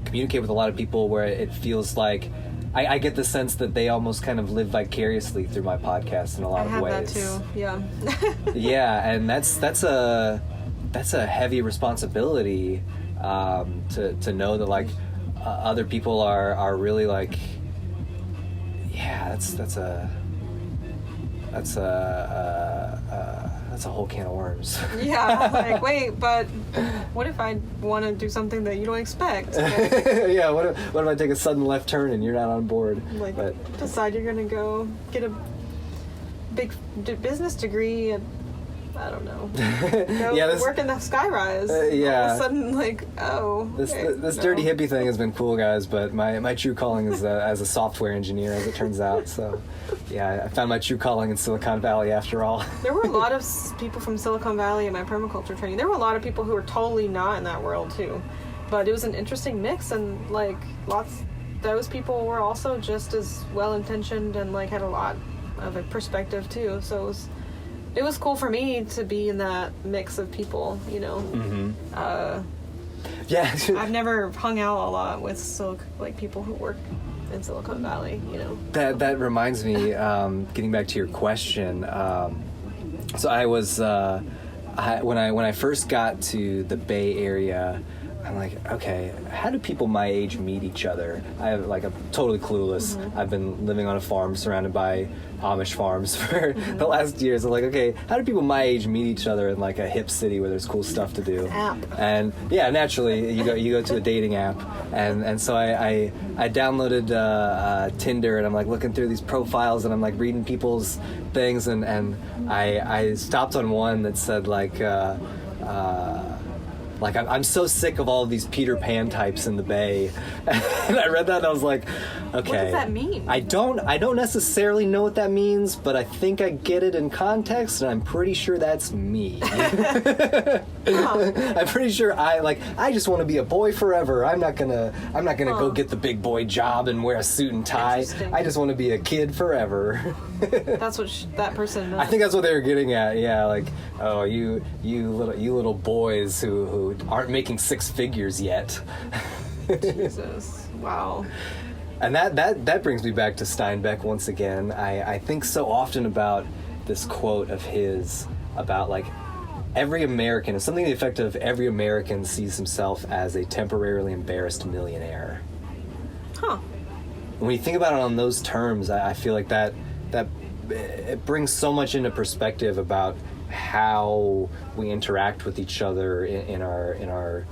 communicate with a lot of people where it feels like I get the sense that they almost kind of live vicariously through my podcast in a lot of ways. I have that too. Yeah. Yeah, and that's a heavy responsibility, to know that like other people are really like, yeah, that's a whole can of worms. Yeah, like, wait, but what if I want to do something that you don't expect? Yeah, what if I take a sudden left turn and you're not on board? Like, decide you're going to go get a big business degree and, I don't know, go work in the skyrise. Yeah. All of a sudden, like, This dirty hippie thing has been cool, guys, but my true calling is as a software engineer, as it turns out. So, yeah, I found my true calling in Silicon Valley after all. There were a lot of people from Silicon Valley in my permaculture training. There were a lot of people who were totally not in that world, too. But it was an interesting mix, and, like, those people were also just as well-intentioned and, like, had a lot of a perspective, too. So it was cool for me to be in that mix of people, you know. Mm-hmm. Yeah. I've never hung out a lot with people who work in Silicon Valley, you know. That reminds me, getting back to your question. So I was when I first got to the Bay Area, I'm like, okay, how do people my age meet each other? I'm totally clueless. Mm-hmm. I've been living on a farm surrounded by Amish farms for the last years. I'm like, okay, how do people my age meet each other in like a hip city where there's cool stuff to do? App. And yeah, naturally you go to a dating app, and so I downloaded Tinder, and I'm like looking through these profiles, and I'm like reading people's things, and I stopped on one that said I'm so sick of all of these Peter Pan types in the Bay. And I read that and I was like, okay. What does that mean? I don't necessarily know what that means, but I think I get it in context, and I'm pretty sure that's me. I'm pretty sure I just want to be a boy forever. I'm not gonna go get the big boy job and wear a suit and tie. I just want to be a kid forever. That's what that person meant. I think that's what they were getting at. Yeah, like, oh, you little boys who aren't making six figures yet. Jesus, wow. And that brings me back to Steinbeck once again. I think so often about this quote of his about like every American, something to the effect of every American sees himself as a temporarily embarrassed millionaire. Huh. When you think about it on those terms, I feel like that it brings so much into perspective about how we interact with each other in our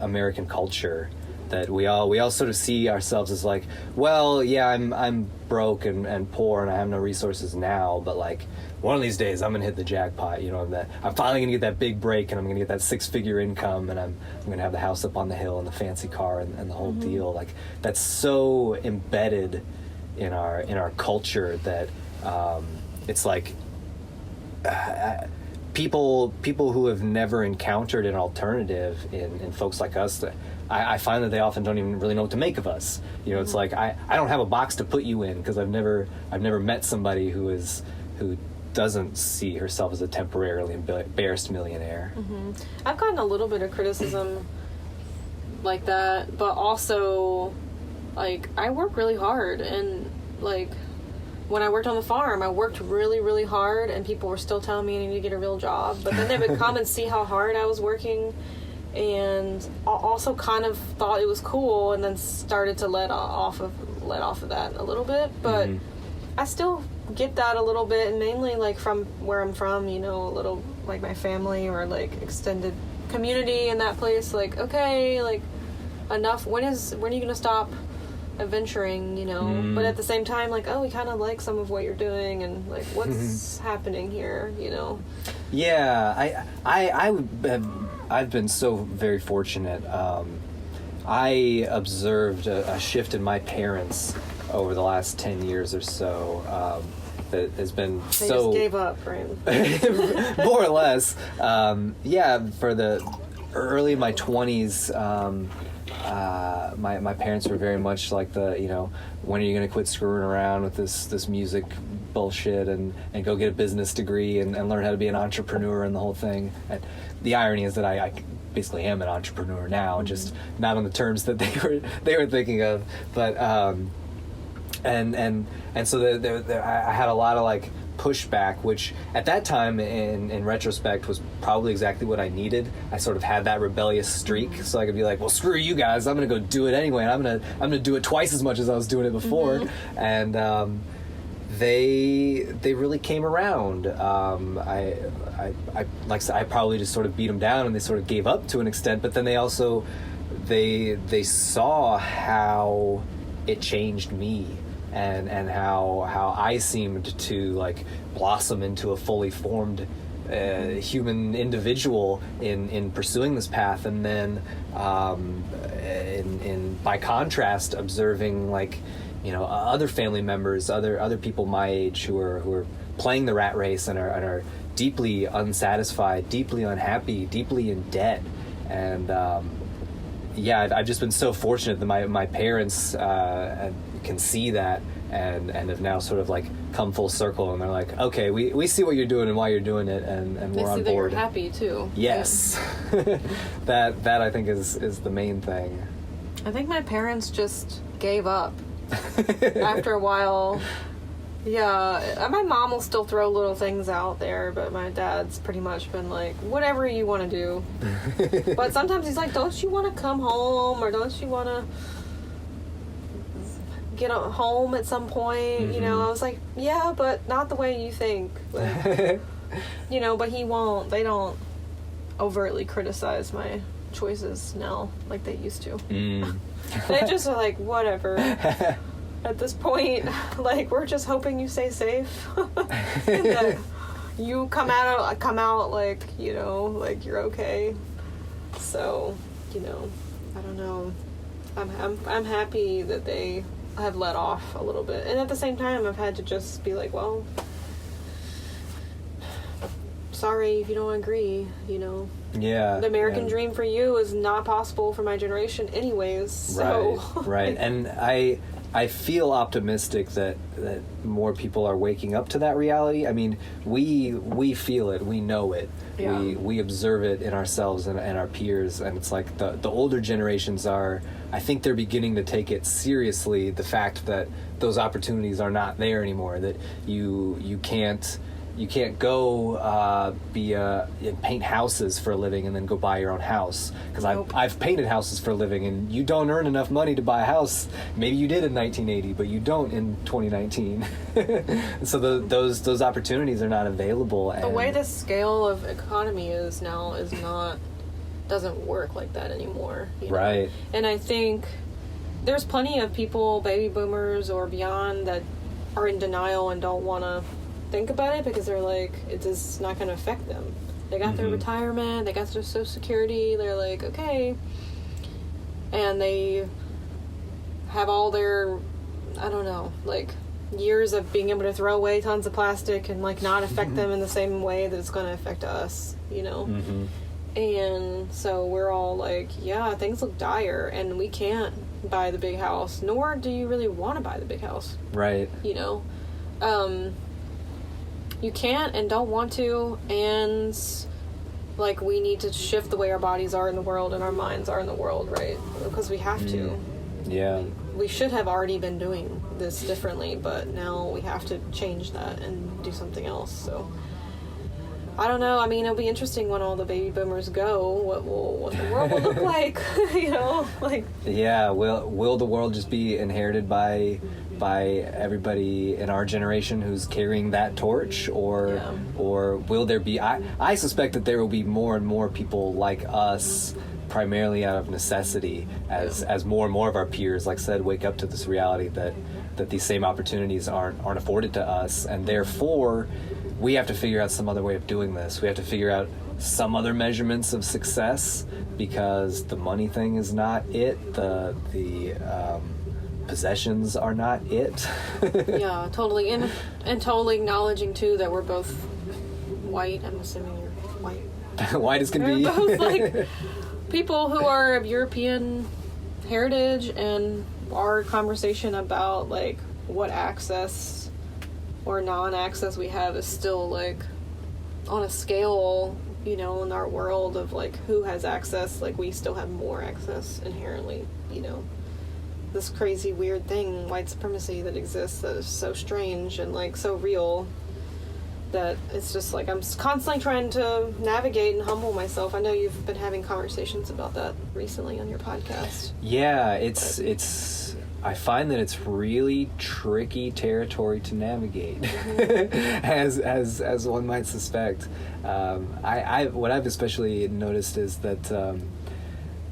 American culture. That we all sort of see ourselves as like, well, yeah, I'm broke and poor and I have no resources now, but like one of these days I'm gonna hit the jackpot, you know, that I'm finally gonna get that big break and I'm gonna get that 6-figure income, and I'm gonna have the house up on the hill and the fancy car and the whole deal. Like that's so embedded in our culture that it's like people who have never encountered an alternative in folks like us, that I find that they often don't even really know what to make of us. You know, it's like I don't have a box to put you in because I've never met somebody who doesn't see herself as a temporarily embarrassed millionaire. Mm-hmm. I've gotten a little bit of criticism like that, but also like I work really hard, and like when I worked on the farm, I worked really, really hard, and people were still telling me I need to get a real job. But then they would come and see how hard I was working, and also kind of thought it was cool, and then started to let off of that a little bit. But I still get that a little bit, and mainly like from where I'm from, you know, a little like my family or like extended community in that place. Like, okay, like enough. When are you gonna stop adventuring, you know? But at the same time, like, oh, we kind of like some of what you're doing, and like what's happening here, you know? Yeah, I've been so very fortunate. I observed a shift in my parents over the last 10 years or so that has been they just gave up, right? More or less. Yeah, for the early in my 20s, my parents were very much like you know, when are you going to quit screwing around with this music bullshit and go get a business degree and learn how to be an entrepreneur and the whole thing. And the irony is that I basically am an entrepreneur now, just not on the terms that they were thinking of. But and so I had a lot of like pushback, which at that time in retrospect was probably exactly what I needed. I sort of had that rebellious streak, so I could be like, well, screw you guys, I'm gonna go do it anyway, and I'm gonna do it twice as much as I was doing it before. And they really came around. I like I said, I probably just sort of beat them down, and they sort of gave up to an extent. But then they also they saw how it changed me, and how I seemed to like blossom into a fully formed human individual in pursuing this path. And then in by contrast, observing like, you know, other family members, other people my age who are playing the rat race and are deeply unsatisfied, deeply unhappy, deeply in debt. And I've just been so fortunate that my parents can see that and have now sort of like come full circle, and they're like, okay, we see what you're doing and why you're doing it, and we're on board. They see that you're happy too. Yes. that I think is the main thing. I think my parents just gave up after a while. Yeah, my mom will still throw little things out there, but my dad's pretty much been like, whatever you want to do. But sometimes he's like, don't you want to come home, or don't you want to get home at some point? You know, I was like, yeah, but not the way you think. Like, you know, but he won't. They don't overtly criticize my choices now like they used to. They just are like, whatever. At this point, like, we're just hoping you stay safe. And that you come out like, you know, like you're okay. So, you know, I don't know. I'm happy that they have let off a little bit, and at the same time, I've had to just be like, well, sorry if you don't agree. You know. Yeah. The American dream for you is not possible for my generation, anyways. So. Right. And I feel optimistic that more people are waking up to that reality. I mean, we feel it, we know it, we observe it in ourselves and our peers, and it's like the older generations I think they're beginning to take it seriously, the fact that those opportunities are not there anymore, that you can't go paint houses for a living and then go buy your own house. Because I've painted houses for a living, and you don't earn enough money to buy a house. Maybe you did in 1980, but you don't in 2019. So those opportunities are not available. The way the scale of economy is now doesn't work like that anymore. You know? Right. And I think there's plenty of people, baby boomers or beyond, that are in denial and don't want to think about it because they're like, it's just not going to affect them. They got their retirement, they got their Social Security, they're like, okay. And they have all their, I don't know, like, years of being able to throw away tons of plastic and, like, not affect them in the same way that it's going to affect us, you know? And so we're all like, yeah, things look dire, and we can't buy the big house, nor do you really want to buy the big house. Right. You know? You can't and don't want to, and, like, we need to shift the way our bodies are in the world and our minds are in the world, right? Because we have to. Yeah. We should have already been doing this differently, but now we have to change that and do something else, so... I don't know. I mean, it'll be interesting when all the baby boomers go. What the world will look like, you know? Like, yeah. Will the world just be inherited by everybody in our generation who's carrying that torch, or will there be? I suspect that there will be more and more people like us, primarily out of necessity, as more and more of our peers, like I said, wake up to this reality that these same opportunities aren't afforded to us, and therefore we have to figure out some other way of doing this. We have to figure out some other measurements of success, because the money thing is not it. The possessions are not it. Yeah, totally. And totally acknowledging, too, that we're both white. I'm assuming you're white. White as can be. We're both, like, people who are of European heritage, and our conversation about, like, what access or non-access we have is still, like, on a scale you know, in our world of, like, who has access, like, we still have more access inherently, you know. This crazy, weird thing, white supremacy, that exists, that is so strange and, like, so real, that it's just, like, I'm constantly trying to navigate and humble myself. I know you've been having conversations about that recently on your podcast. Yeah, I find that it's really tricky territory to navigate, as one might suspect. What I've especially noticed is that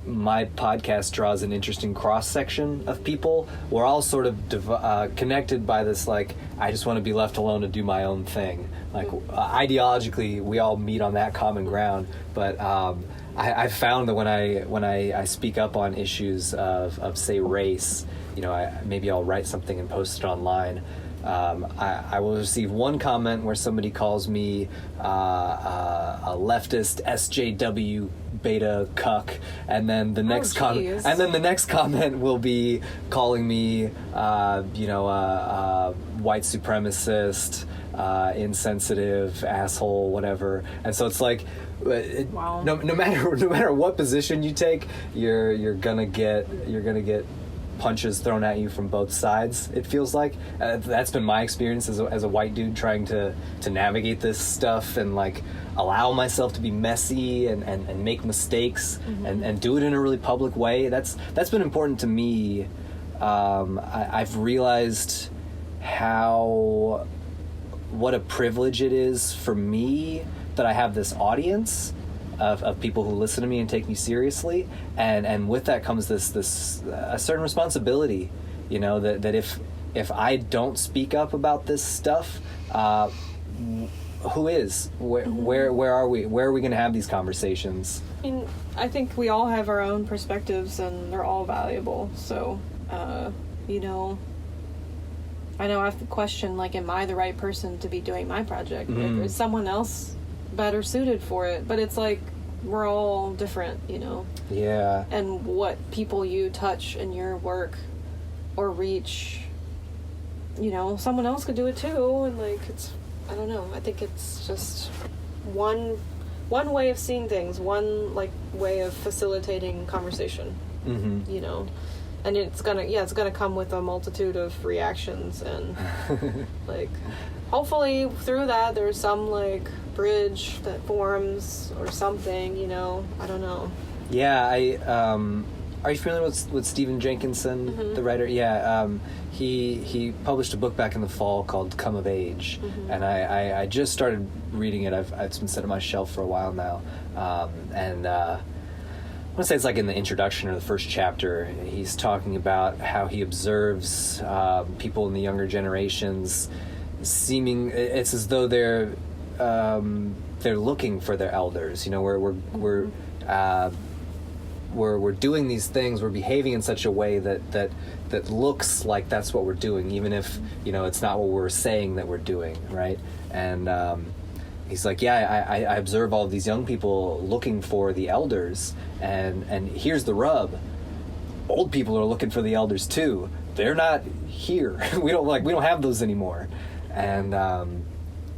my podcast draws an interesting cross-section of people. We're all sort of connected by this, like, I just want to be left alone to do my own thing. Like, ideologically, we all meet on that common ground, but I've found that when I speak up on issues of say, race, you know, maybe I'll write something and post it online. I will receive one comment where somebody calls me a leftist SJW beta cuck, and then the next comment will be calling me, you know, white supremacist, insensitive asshole, whatever. And so it's like, Wow. no matter what position you take, you're gonna get punches thrown at you from both sides, it feels like. That's been my experience as a white dude trying to navigate this stuff and, like, allow myself to be messy and make mistakes, and do it in a really public way. That's been important to me. I've realized what a privilege it is for me that I have this audience of people who listen to me and take me seriously, and with that comes this a certain responsibility, you know, that if I don't speak up about this stuff, who is? Where are we? Where are we going to have these conversations? And I think we all have our own perspectives, and they're all valuable. So, you know, I know I have to question, like, am I the right person to be doing my project? Or is someone else better suited for it? But it's like, we're all different, you know. Yeah. And what people you touch in your work or reach, you know, someone else could do it too. And, like, it's, I don't know, I think it's just one way of seeing things, one, like, way of facilitating conversation, you know. And it's gonna come with a multitude of reactions, and like, hopefully through that there's some, like, bridge that forms or something, you know. I don't know. Yeah, are you familiar with Stephen Jenkinson, the writer? Yeah, he published a book back in the fall called Come of Age, and I just started reading it. It's been sitting on my shelf for a while now, and I want to say it's like in the introduction or the first chapter, he's talking about how he observes people in the younger generations it's as though they're looking for their elders. You know, we're doing these things, we're behaving in such a way that looks like that's what we're doing, even if, you know, it's not what we're saying that we're doing, right? And he's like, yeah, I observe all of these young people looking for the elders, and here's the rub. Old people are looking for the elders too. They're not here. We don't have those anymore. And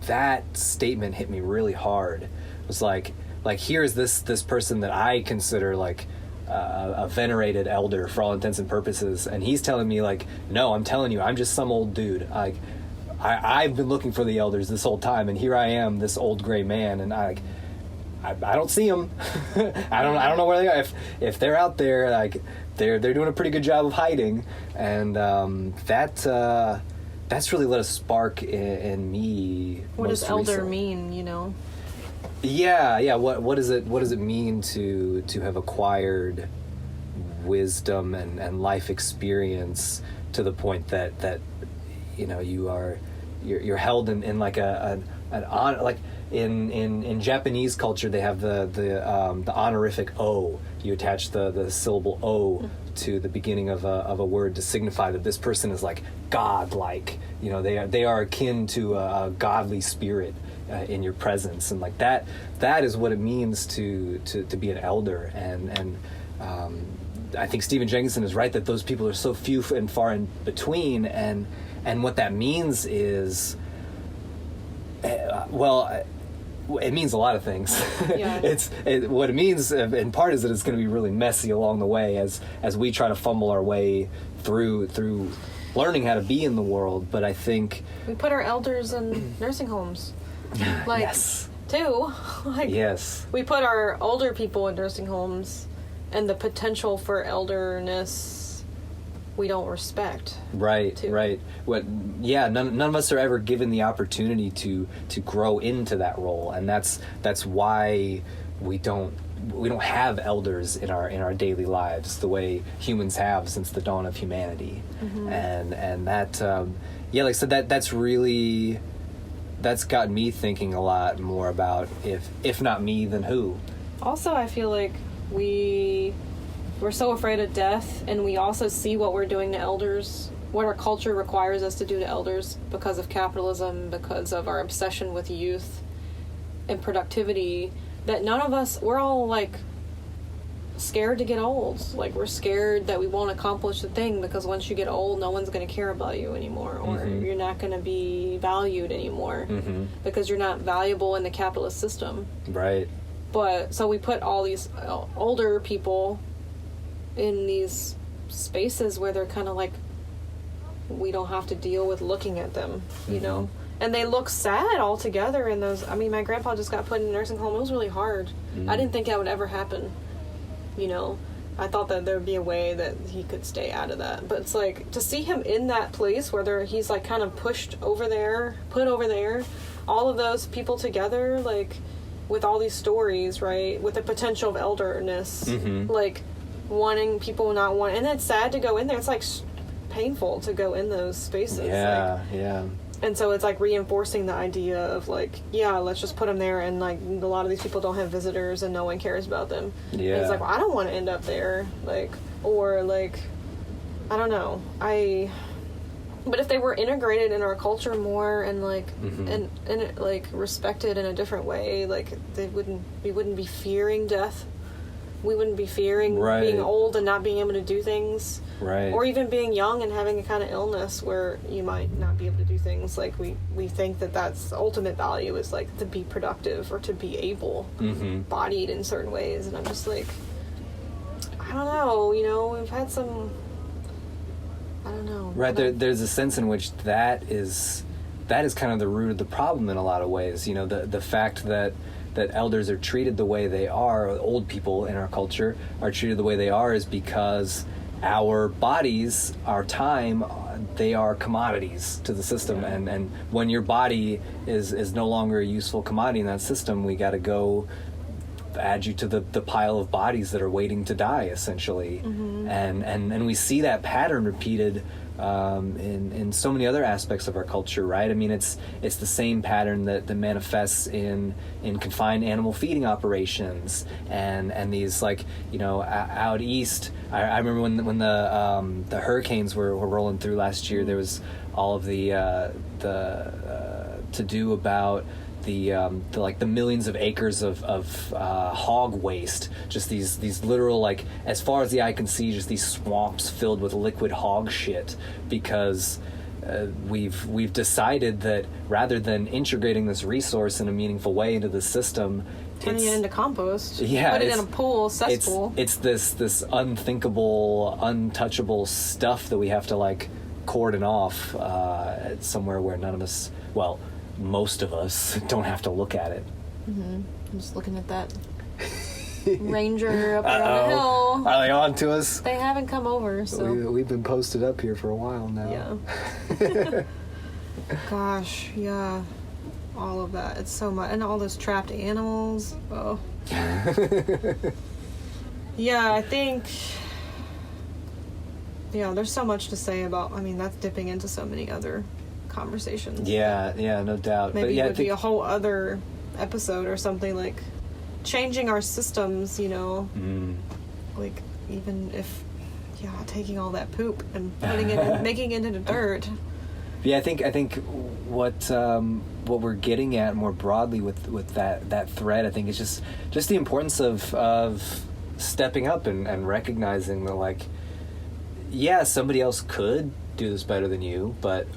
that statement hit me really hard. It was like here's this person that I consider, like, a venerated elder for all intents and purposes, and he's telling me, like, no, I'm telling you, I'm just some old dude. Like, I've been looking for the elders this whole time, and here I am, this old gray man, and I don't see them. I don't know where they are. If they're out there, like, they're doing a pretty good job of hiding, and that's really lit a spark in me. What does elder recently. mean? You know. Yeah. What does it mean to have acquired wisdom and life experience to the point that you know you're held in like an honor, like in Japanese culture they have the honorific O. You attach the syllable O to the beginning of a word to signify that this person is, like, godlike. You know, they are akin to a godly spirit in your presence, and, like, that is what it means to be an elder. And I think Stephen Jenkinson is right that those people are so few and far in between, and what that means is, it means a lot of things. Yeah. What it means in part is that it's going to be really messy along the way as we try to fumble our way through learning how to be in the world. But I think we put our elders in nursing homes, like, yes, too. Like, yes, we put our older people in nursing homes, and the potential for elderness we don't respect. Right, too. right. None of us are ever given the opportunity to grow into that role, and that's why we don't have elders in our daily lives the way humans have since the dawn of humanity. Mm-hmm. And that like I said, that's got me thinking a lot more about if not me, then who. Also, I feel like we're so afraid of death, and we also see what we're doing to elders, what our culture requires us to do to elders because of capitalism, because of our obsession with youth and productivity, that none of us, we're all like scared to get old. Like, we're scared that we won't accomplish the thing because once you get old, no one's going to care about you anymore, or mm-hmm. you're not going to be valued anymore mm-hmm. because you're not valuable in the capitalist system. Right. But so we put all these older people in these spaces where they're kind of like, we don't have to deal with looking at them, you mm-hmm. know? And they look sad all together in those. I mean, my grandpa just got put in a nursing home. It was really hard. Mm-hmm. I didn't think that would ever happen, you know? I thought that there would be a way that he could stay out of that. But it's like, to see him in that place where he's like kind of pushed over there, put over there, all of those people together, like, with all these stories, right? With the potential of elderness, mm-hmm. like, wanting people not want, and it's sad to go in there. It's like painful to go in those spaces. Yeah, yeah. And so it's like reinforcing the idea of like, yeah, let's just put them there, and like a lot of these people don't have visitors and no one cares about them. Yeah. And it's like, well, I don't want to end up there, like, or like, I don't know. But if they were integrated in our culture more and like mm-hmm. and like respected in a different way, like we wouldn't be fearing death. We wouldn't be fearing right. being old and not being able to do things. Right. Or even being young and having a kind of illness where you might not be able to do things. Like, we think that that's the ultimate value is, like, to be productive or to be able, mm-hmm. bodied in certain ways. And I'm just like, I don't know, you know, we've had some, I don't know. Right, there's a sense in which that is kind of the root of the problem in a lot of ways. You know, the fact that elders are treated the way they are, or old people in our culture are treated the way they are, is because our bodies, our time, they are commodities to the system. Yeah. And when your body is no longer a useful commodity in that system, we got to go add you to the pile of bodies that are waiting to die, essentially. Mm-hmm. And we see that pattern repeated in so many other aspects of our culture, right? I mean, it's the same pattern that manifests in confined animal feeding operations and these, like, you know, out east. I remember when the hurricanes were rolling through last year, there was all of the to do about the millions of acres of hog waste, just these literal, like, as far as the eye can see, just these swamps filled with liquid hog shit, because we've decided that rather than integrating this resource in a meaningful way into the system, turning it into compost, yeah, put it in a pool, cesspool. It's this unthinkable, untouchable stuff that we have to, like, cordon off somewhere where none of us, well, most of us don't have to look at it. Mm-hmm. I'm just looking at that ranger up there on the hill. Are they on to us? They haven't come over, so we've been posted up here for a while now. Yeah. Gosh, yeah. All of that. It's so much. And all those trapped animals. Oh. Yeah, I think, yeah, there's so much to say about, I mean, that's dipping into so many other conversations. Yeah, no doubt. Maybe but yeah, it would be a whole other episode or something, like changing our systems, you know, like even if, yeah, taking all that poop and putting it, making it into dirt. Yeah, I think what we're getting at more broadly with that thread, I think, is just the importance of stepping up and recognizing that, like, yeah, somebody else could do this better than you, but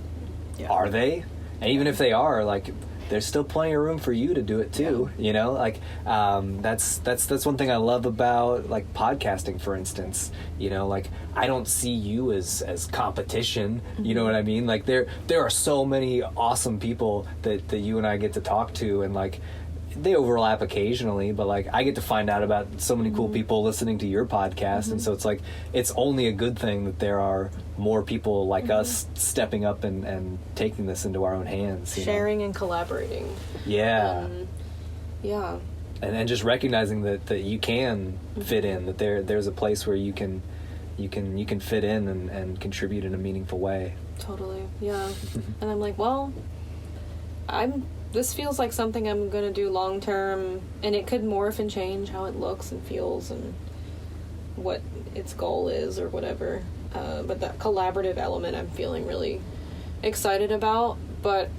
are they? And even if they are, like, there's still plenty of room for you to do it too. You know, like that's one thing I love about like podcasting, for instance. You know, like I don't see you as competition. You know what I mean? Like there are so many awesome people that you and I get to talk to, and like they overlap occasionally, but like I get to find out about so many cool people listening to your podcast, and so it's like it's only a good thing that there are more people like us stepping up and taking this into our own hands, sharing and collaborating. Yeah. Yeah. And just recognizing that you can fit in, that there's a place where you can fit in and contribute in a meaningful way. Totally. Yeah. And I'm like, well, this feels like something I'm going to do long term, and it could morph and change how it looks and feels and what its goal is or whatever. But that collaborative element I'm feeling really excited about. But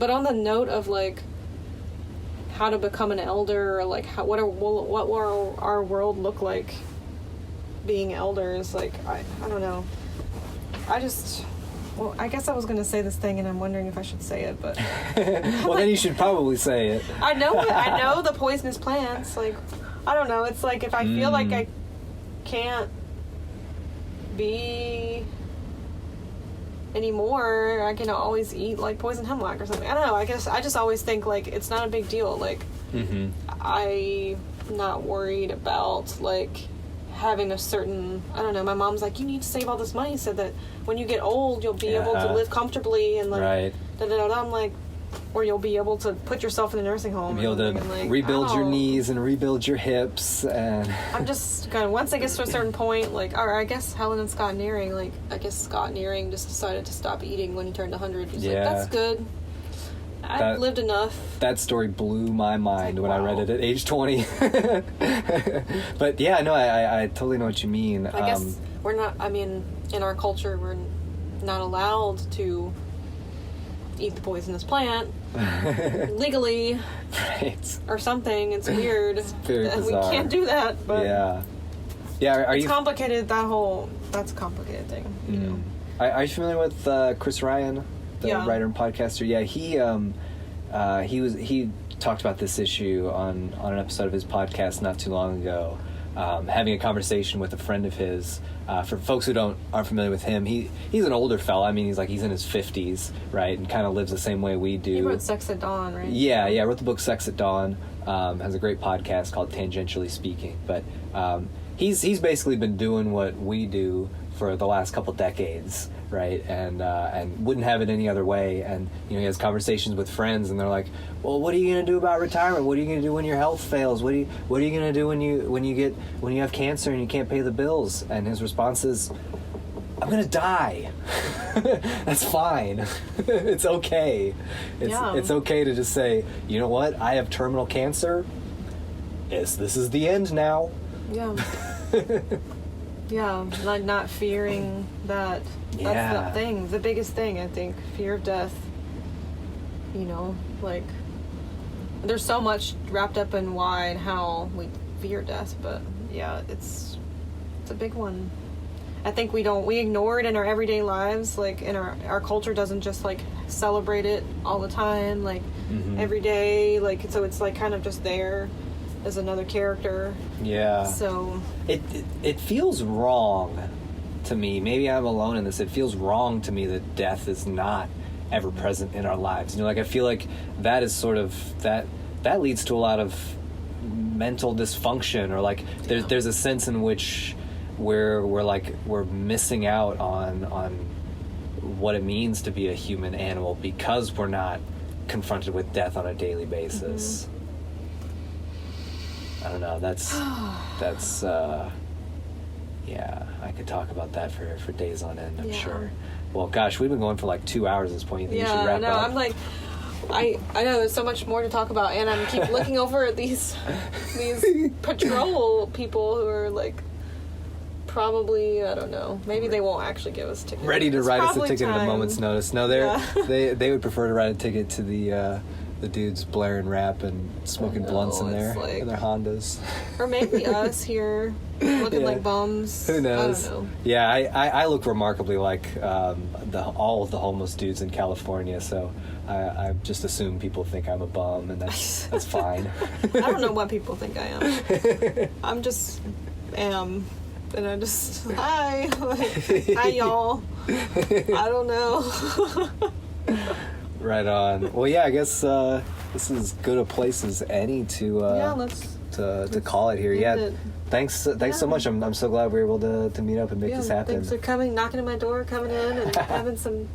on the note of like how to become an elder, or like what will our world look like being elders? Like I don't know. Well, I guess I was going to say this thing, and I'm wondering if I should say it, but... Well, then you should probably say it. I know the poisonous plants. Like, I don't know. It's like if I feel like I can't be anymore, I can always eat, like, poison hemlock or something. I don't know. I guess I just always think, like, it's not a big deal. Like, I'm not worried about, like... having a certain, I don't know, my mom's like, you need to save all this money so that when you get old you'll be able to live comfortably and like I'm like, or you'll be able to put yourself in a nursing home, be able to like, rebuild your knees and rebuild your hips, and I'm just going, once it gets to a certain point, like, or I guess Helen and Scott Nearing, like, I guess Scott Nearing just decided to stop eating when he turned 100. He's like, that's good. I've lived enough. That story blew my mind when I read it at age 20. But yeah, no, I totally know what you mean. I guess we're not, I mean, in our culture, we're not allowed to eat the poisonous plant legally, right, or something. It's weird. It's very bizarre. We can't do that, but are it's you complicated. That's a complicated thing, you know. Are you familiar with Chris Ryan, the writer and podcaster? Yeah, he talked about this issue on an episode of his podcast not too long ago, having a conversation with a friend of his. For folks who aren't familiar with him, he's an older fella. I mean, he's in his 50s, right, and kind of lives the same way we do. He wrote Sex at Dawn, right? Yeah, wrote the book Sex at Dawn. Has a great podcast called Tangentially Speaking. But he's basically been doing what we do for the last couple decades, right? And wouldn't have it any other way. And he has conversations with friends, and they're like, "Well, what are you going to do about retirement? What are you going to do when your health fails? What are you going to do when you have cancer and you can't pay the bills?" And his response is, "I'm going to die." That's fine. It's okay. It's okay to just say, "You know what? I have terminal cancer. This is the end now." Yeah. Yeah, like not fearing that. That's the thing, the biggest thing, I think. Fear of death. Like, there's so much wrapped up in why and how we fear death, but yeah, it's a big one. I think we ignore it in our everyday lives, like in our culture doesn't just like celebrate it all the time, like every day, like, so it's like kind of just there as another character. Yeah. So it feels wrong to me. Maybe I'm alone in this. It feels wrong to me that death is not ever present in our lives. Like I feel like that is sort of that leads to a lot of mental dysfunction, or like there's a sense in which we're missing out on what it means to be a human animal because we're not confronted with death on a daily basis. I don't know. That's I could talk about that for days on end, I'm sure. Well, gosh, we've been going for like 2 hours at this point. You think you should wrap up? I'm like, I know there's so much more to talk about, and I'm keep looking over at these patrol people who are like, probably, I don't know, maybe they won't actually give us tickets. Ready to write us a ticket at a moment's notice. No, they would prefer to write a ticket to the the dudes blaring rap and smoking blunts in there like, in their Hondas. Or maybe us here looking like bums. Who knows? I don't know. Yeah, I look remarkably like all of the homeless dudes in California, so I just assume people think I'm a bum, and that's fine. I don't know what people think I am. I'm just am. And I just, hi, hi y'all. I don't know. Right on. Well, yeah, I guess this is as good a place as any to to call it here. Yeah, thanks so much. I'm so glad we were able to meet up and make this happen. Thanks for coming, knocking at my door, coming in, and having some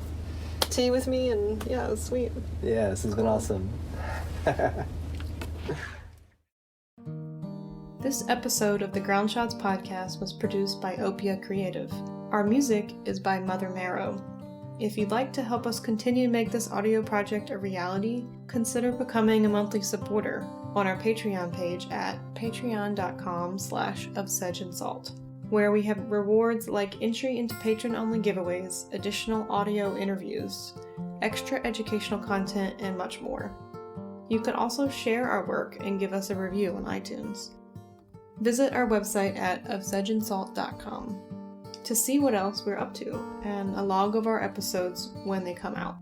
tea with me, and yeah, it was sweet. Yeah, this has been awesome. This episode of the Ground Shots podcast was produced by Opia Creative. Our music is by Mother Marrow. If you'd like to help us continue to make this audio project a reality, consider becoming a monthly supporter on our Patreon page at patreon.com/ofsedgeandsalt, where we have rewards like entry into patron-only giveaways, additional audio interviews, extra educational content, and much more. You can also share our work and give us a review on iTunes. Visit our website at ofsedgeandsalt.com to see what else we're up to and a log of our episodes when they come out.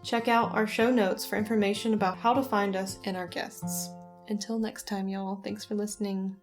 Check out our show notes for information about how to find us and our guests. Until next time, y'all, thanks for listening.